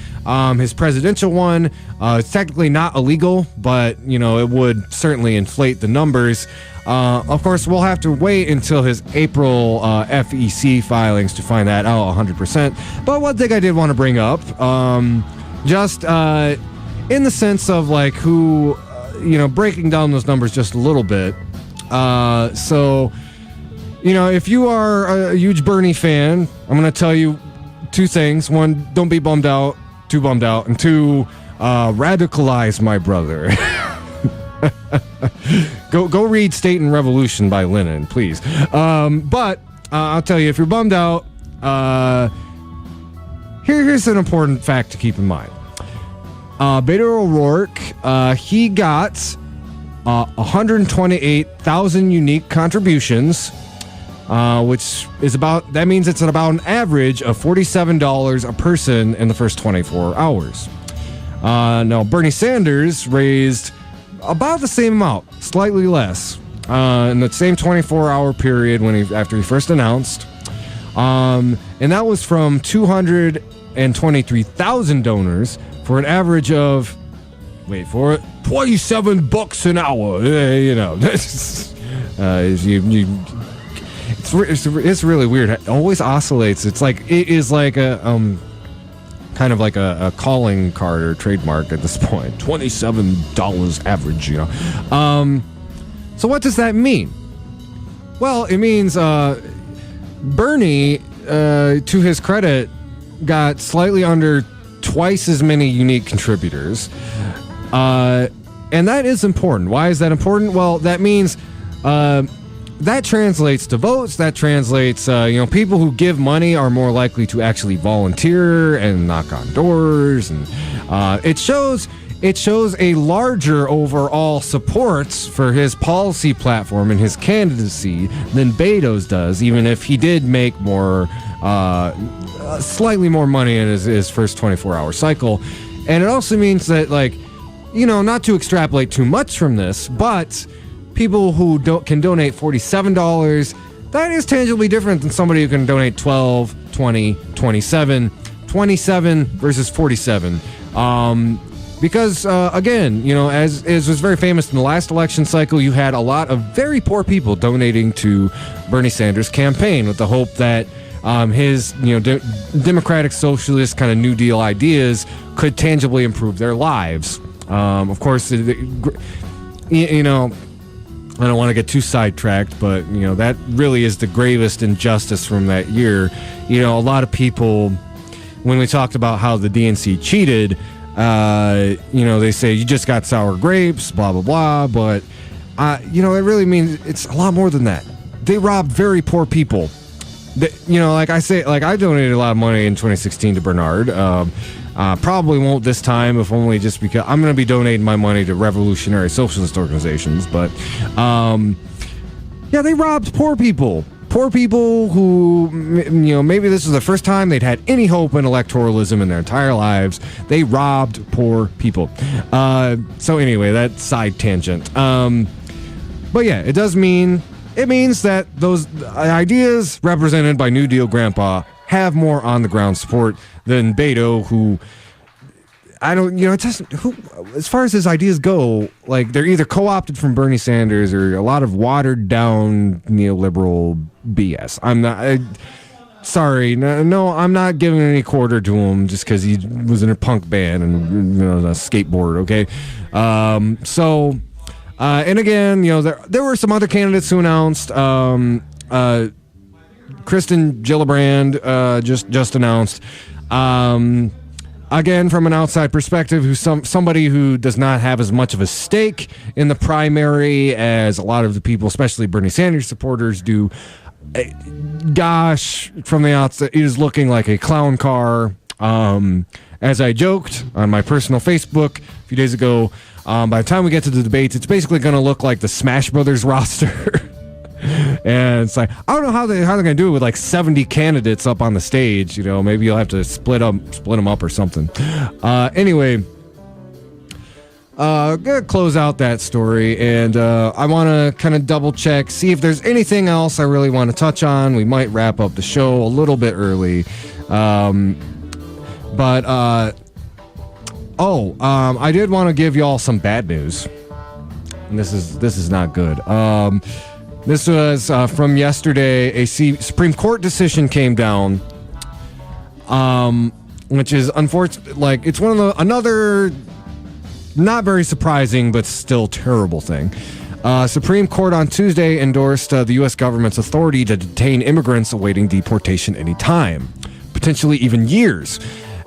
his presidential one? It's technically not illegal, but it would certainly inflate the numbers. Of course, we'll have to wait until his April FEC filings to find that out 100%. But one thing I did want to bring up, just in the sense of like who, breaking down those numbers just a little bit. If you are a huge Bernie fan, I'm going to tell you two things. One, don't be bummed out. Too bummed out. And two, radicalize my brother. Go read State and Revolution by Lenin, please. But I'll tell you, if you're bummed out, here's an important fact to keep in mind. Beto O'Rourke, he got 128,000 unique contributions, which is that means it's at about an average of $47 a person in the first 24 hours. Now, Bernie Sanders raised about the same amount, slightly less, in the same 24-hour period after he first announced. And that was from 223,000 donors for an average of, wait for it, $27 an hour. It's really weird. It always oscillates. It is like a kind of like a calling card or trademark at this point. $27 average. So what does that mean? Well, it means Bernie, to his credit, got slightly under twice as many unique contributors. And that is important. Why is that important? Well, that means that translates to votes. That translates, people who give money are more likely to actually volunteer and knock on doors. And it shows a larger overall support for his policy platform and his candidacy than Beto's does, even if he did make more, slightly more money in his first 24-hour cycle. And it also means that, not to extrapolate too much from this, but people who can donate $47, that is tangibly different than somebody who can donate $12, $20, $27 versus $47. Because, again, as was very famous in the last election cycle, you had a lot of very poor people donating to Bernie Sanders' campaign with the hope that his, democratic socialist kind of New Deal ideas could tangibly improve their lives. Of course, I don't want to get too sidetracked, but, that really is the gravest injustice from that year. A lot of people, when we talked about how the DNC cheated, they say you just got sour grapes, blah, blah, blah. But, it really means it's a lot more than that. They robbed very poor people. Like I say, I donated a lot of money in 2016 to Bernard. Probably won't this time, if only just because I'm going to be donating my money to revolutionary socialist organizations. But, they robbed poor people. Poor people who, maybe this was the first time they'd had any hope in electoralism in their entire lives. They robbed poor people. So anyway, that side tangent. But yeah, it means that those ideas represented by New Deal Grandpa have more on the ground support than Beto, who as far as his ideas go, they're either co-opted from Bernie Sanders or a lot of watered down neoliberal BS. I'm not giving any quarter to him just because he was in a punk band and a skateboard. Okay. And again, there were some other candidates who announced, Kristen Gillibrand, just announced, again, from an outside perspective, who's somebody who does not have as much of a stake in the primary as a lot of the people, especially Bernie Sanders supporters, do. Gosh, from the outside, it is looking like a clown car. As I joked on my personal Facebook a few days ago, by the time we get to the debates, it's basically going to look like the Smash Brothers roster. And it's I don't know how they're going to do it with 70 candidates up on the stage. Maybe you'll have to split them up or something. Anyway, gonna close out that story, and I want to kind of double check, see if there's anything else I really want to touch on. We might wrap up the show a little bit early, I did want to give y'all some bad news. And this is not good. This was from yesterday. A Supreme Court decision came down, which is unfortunate. It's one of another not very surprising but still terrible thing. Supreme Court on Tuesday endorsed the U.S. government's authority to detain immigrants awaiting deportation anytime, potentially even years,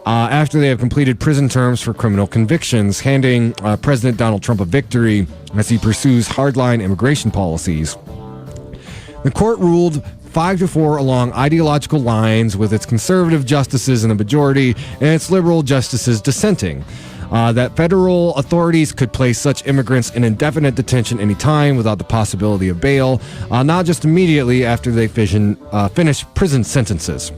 after they have completed prison terms for criminal convictions, handing President Donald Trump a victory as he pursues hardline immigration policies. The court ruled 5-4 along ideological lines, with its conservative justices in the majority and its liberal justices dissenting, that federal authorities could place such immigrants in indefinite detention anytime without the possibility of bail, not just immediately after they finish prison sentences.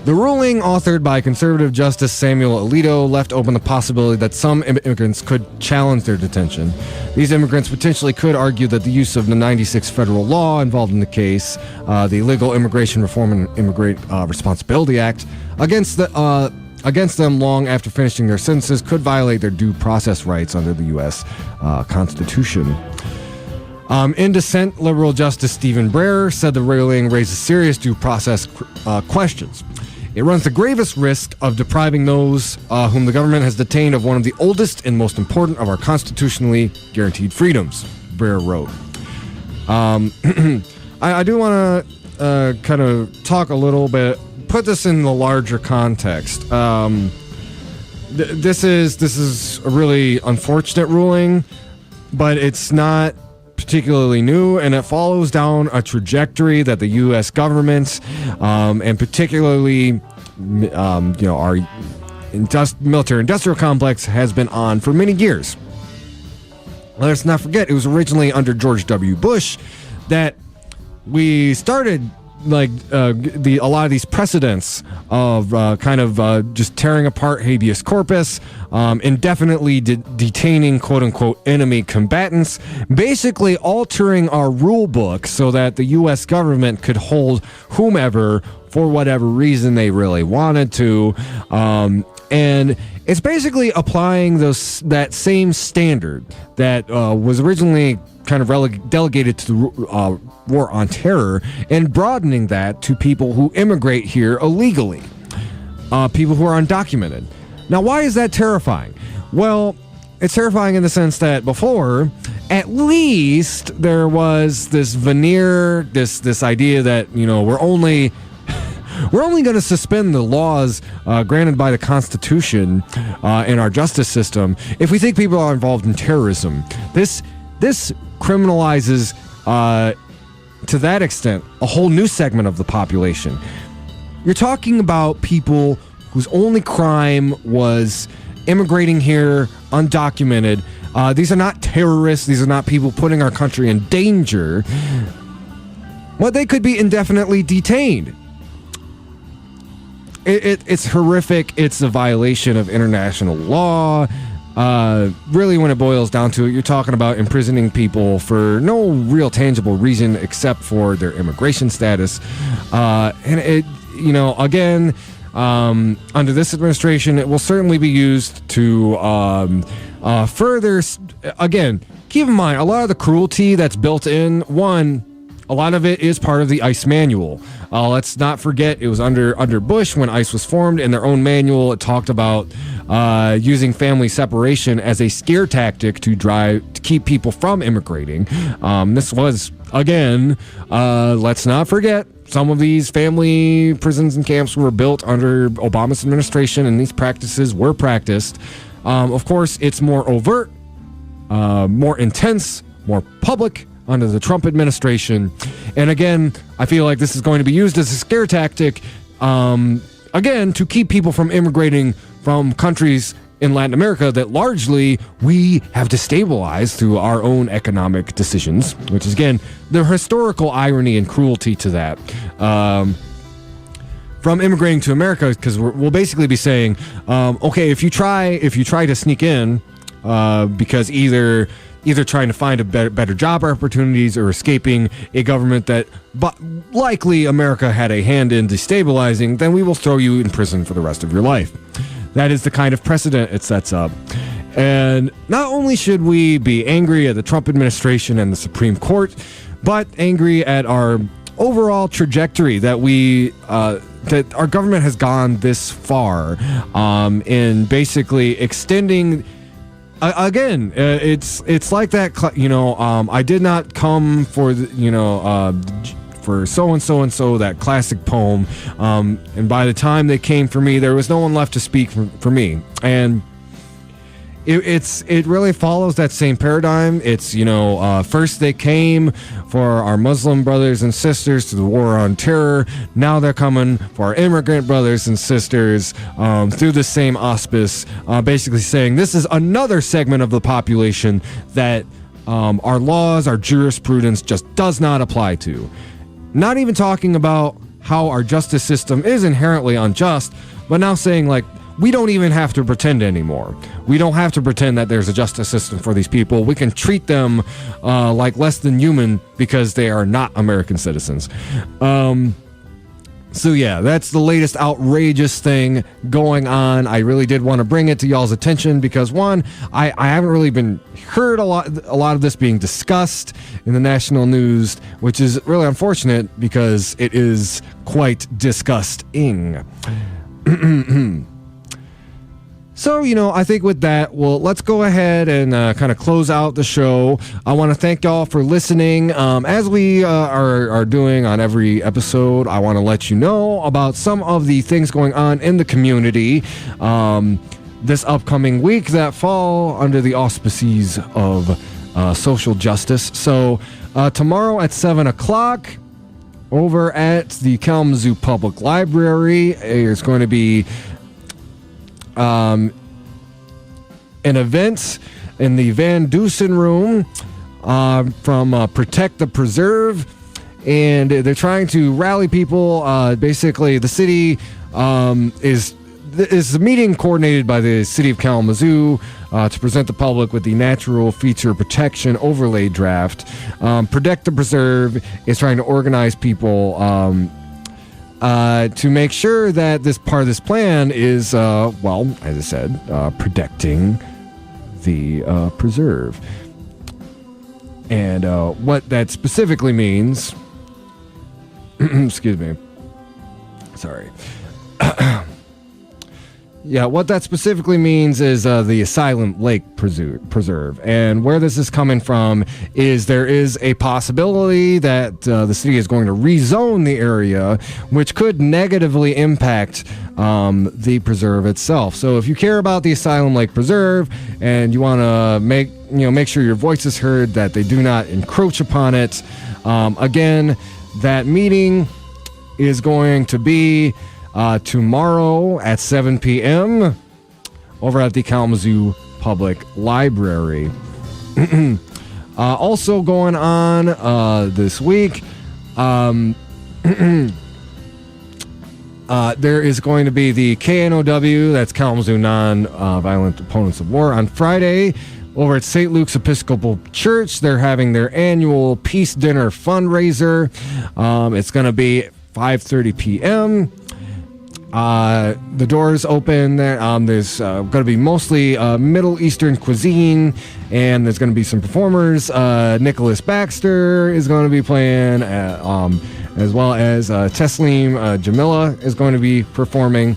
The ruling, authored by conservative Justice Samuel Alito, left open the possibility that some immigrants could challenge their detention. These immigrants potentially could argue that the use of the 96 federal law involved in the case, the Illegal Immigration Reform and Immigrant Responsibility Act, against them long after finishing their sentences could violate their due process rights under the U.S. Constitution. In dissent, liberal Justice Stephen Breyer said the ruling raises serious due process questions. It runs the gravest risk of depriving those whom the government has detained of one of the oldest and most important of our constitutionally guaranteed freedoms, Breyer wrote. I do want to kind of talk a little bit, put this in the larger context. This is a really unfortunate ruling, but it's not particularly new, and it follows down a trajectory that the U.S. government, and particularly, our military-industrial complex has been on for many years. Let's not forget, it was originally under George W. Bush that we started a lot of these precedents of just tearing apart habeas corpus, indefinitely detaining quote-unquote enemy combatants, basically altering our rule book so that the U.S. government could hold whomever for whatever reason they really wanted to, And it's basically applying that same standard that was originally kind of delegated to the War on Terror and broadening that to people who immigrate here illegally, people who are undocumented. Now, why is that terrifying? Well, it's terrifying in the sense that before, at least there was this veneer, this idea that, we're only going to suspend the laws granted by the Constitution in our justice system if we think people are involved in terrorism. This criminalizes, to that extent, a whole new segment of the population. You're talking about people whose only crime was immigrating here undocumented. These are not terrorists. These are not people putting our country in danger. Well, they could be indefinitely detained. It's horrific. It's a violation of international law. Really, when it boils down to it, you're talking about imprisoning people for no real tangible reason except for their immigration status. And it, again, under this administration, it will certainly be used to further. Again, keep in mind, a lot of the cruelty that's built in, a lot of it is part of the ICE manual. Let's not forget, it was under Bush when ICE was formed. In their own manual, it talked about using family separation as a scare tactic to keep people from immigrating. This was, again, let's not forget, some of these family prisons and camps were built under Obama's administration, and these practices were practiced. Of course, it's more overt, more intense, more public under the Trump administration. And again, I feel like this is going to be used as a scare tactic, again, to keep people from immigrating from countries in Latin America that largely we have destabilized through our own economic decisions, which is, again, the historical irony and cruelty to that. From immigrating to America, because we'll basically be saying, okay, if you try to sneak in, because either trying to find a better job opportunities or escaping a government that likely America had a hand in destabilizing, then we will throw you in prison for the rest of your life. That is the kind of precedent it sets up. And not only should we be angry at the Trump administration and the Supreme Court, but angry at our overall trajectory that that our government has gone this far in basically extending. Again, it's like that. I did not come for for so and so, that classic poem. And by the time they came for me, there was no one left to speak for me. And it really follows that same paradigm. It's, first they came for our Muslim brothers and sisters to the war on terror. Now they're coming for our immigrant brothers and sisters through the same auspice, basically saying this is another segment of the population that our laws, our jurisprudence just does not apply to. Not even talking about how our justice system is inherently unjust, but now saying, like, we don't even have to pretend anymore. We don't have to pretend that there's a justice system for these people. We can treat them like less than human because they are not American citizens. So yeah, that's the latest outrageous thing going on. I really did want to bring it to y'all's attention because, one, I haven't really been heard a lot of this being discussed in the national news, which is really unfortunate because it is quite disgusting. So, I think with that, let's go ahead and kind of close out the show. I want to thank y'all for listening. As we are doing on every episode, I want to let you know about some of the things going on in the community this upcoming week that fall under the auspices of social justice. So, tomorrow at 7 o'clock, over at the Kalamazoo Public Library, there's going to be an event in the Van Dusen Room from Protect the Preserve, and they're trying to rally people. Basically, the city is a meeting coordinated by the City of Kalamazoo to present the public with the Natural Feature Protection Overlay Draft. Protect the Preserve is trying to organize people to make sure that this part of this plan is, well, as I said, protecting the preserve. And what that specifically means, excuse me, sorry. Yeah, what that specifically means is the Asylum Lake Preserve. And where this is coming from is there is a possibility that the city is going to rezone the area, which could negatively impact the preserve itself. So if you care about the Asylum Lake Preserve and you want to make sure your voice is heard, that they do not encroach upon it, again, that meeting is going to be tomorrow at 7 p.m. over at the Kalamazoo Public Library. Also going on this week, there is going to be the KNOW, that's Kalamazoo Non-Violent Opponents of War, on Friday over at St. Luke's Episcopal Church. They're having their annual Peace Dinner fundraiser. It's going to be 5:30 p.m. The doors open. There's going to be mostly Middle Eastern cuisine, and there's going to be some performers. Nicholas Baxter is going to be playing, as well as Teslim Jamila is going to be performing.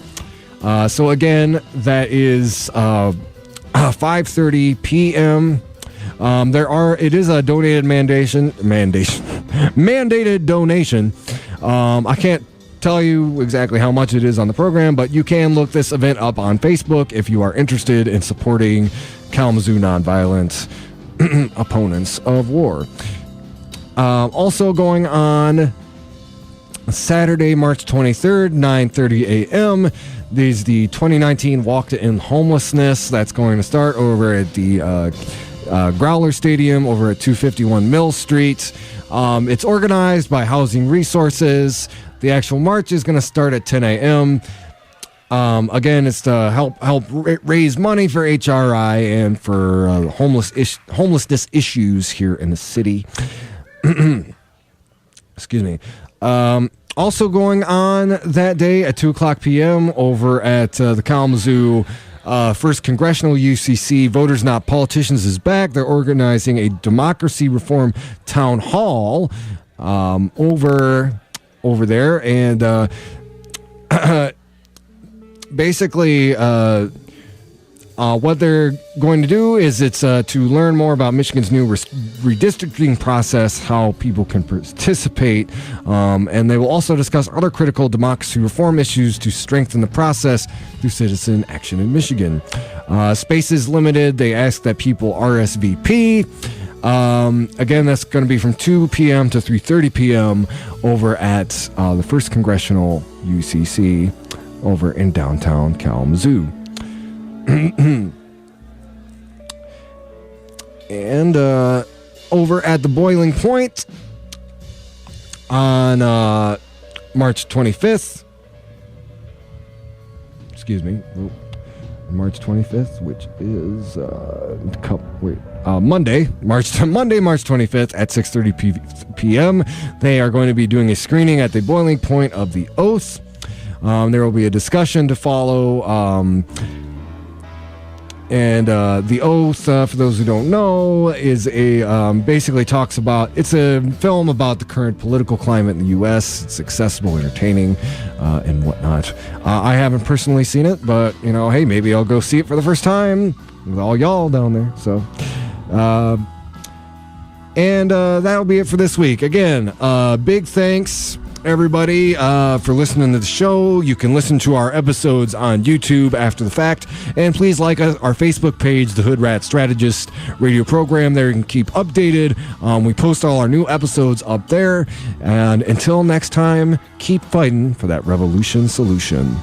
So again, that is 5:30 p.m. It is a mandated donation. I can't tell you exactly how much it is on the program, but you can look this event up on Facebook if you are interested in supporting Kalamazoo Nonviolent Opponents of War. Also going on Saturday, March 23rd, 9:30 a.m. There's the 2019 Walk to End Homelessness. That's going to start over at the Growler Stadium over at 251 Mill Street. It's organized by Housing Resources. The actual march is going to start at 10 a.m. Again, it's to help raise money for HRI and for homelessness issues here in the city. Excuse me. Also going on that day at 2 o'clock p.m. over at the Kalamazoo 1st Congressional UCC, Voters Not Politicians is back. They're organizing a democracy reform town hall over there, and basically what they're going to do is it's to learn more about Michigan's new redistricting process, how people can participate, and they will also discuss other critical democracy reform issues to strengthen the process through citizen action in Michigan. Space is limited. They ask that people RSVP. Again, that's going to be from 2 p.m. to 3:30 p.m. over at the 1st Congressional UCC over in downtown Kalamazoo. And over at the Boiling Point on March 25th, excuse me, March 25th, which is Monday, March 25th at 6:30 p.m. They are going to be doing a screening at the Boiling Point of The Oath. There will be a discussion to follow. And The Oath, for those who don't know, is basically talks about, it's a film about the current political climate in the U.S. It's accessible, entertaining, and whatnot. I haven't personally seen it, but, hey, maybe I'll go see it for the first time with all y'all down there. So, and that'll be it for this week. Again, big thanks, everybody, for listening to the show. You can listen to our episodes on YouTube after the fact, and please like our Facebook page, the Hoodrat Strategist radio program. There you can keep updated. We post all our new episodes up there, and until next time, keep fighting for that revolution solution.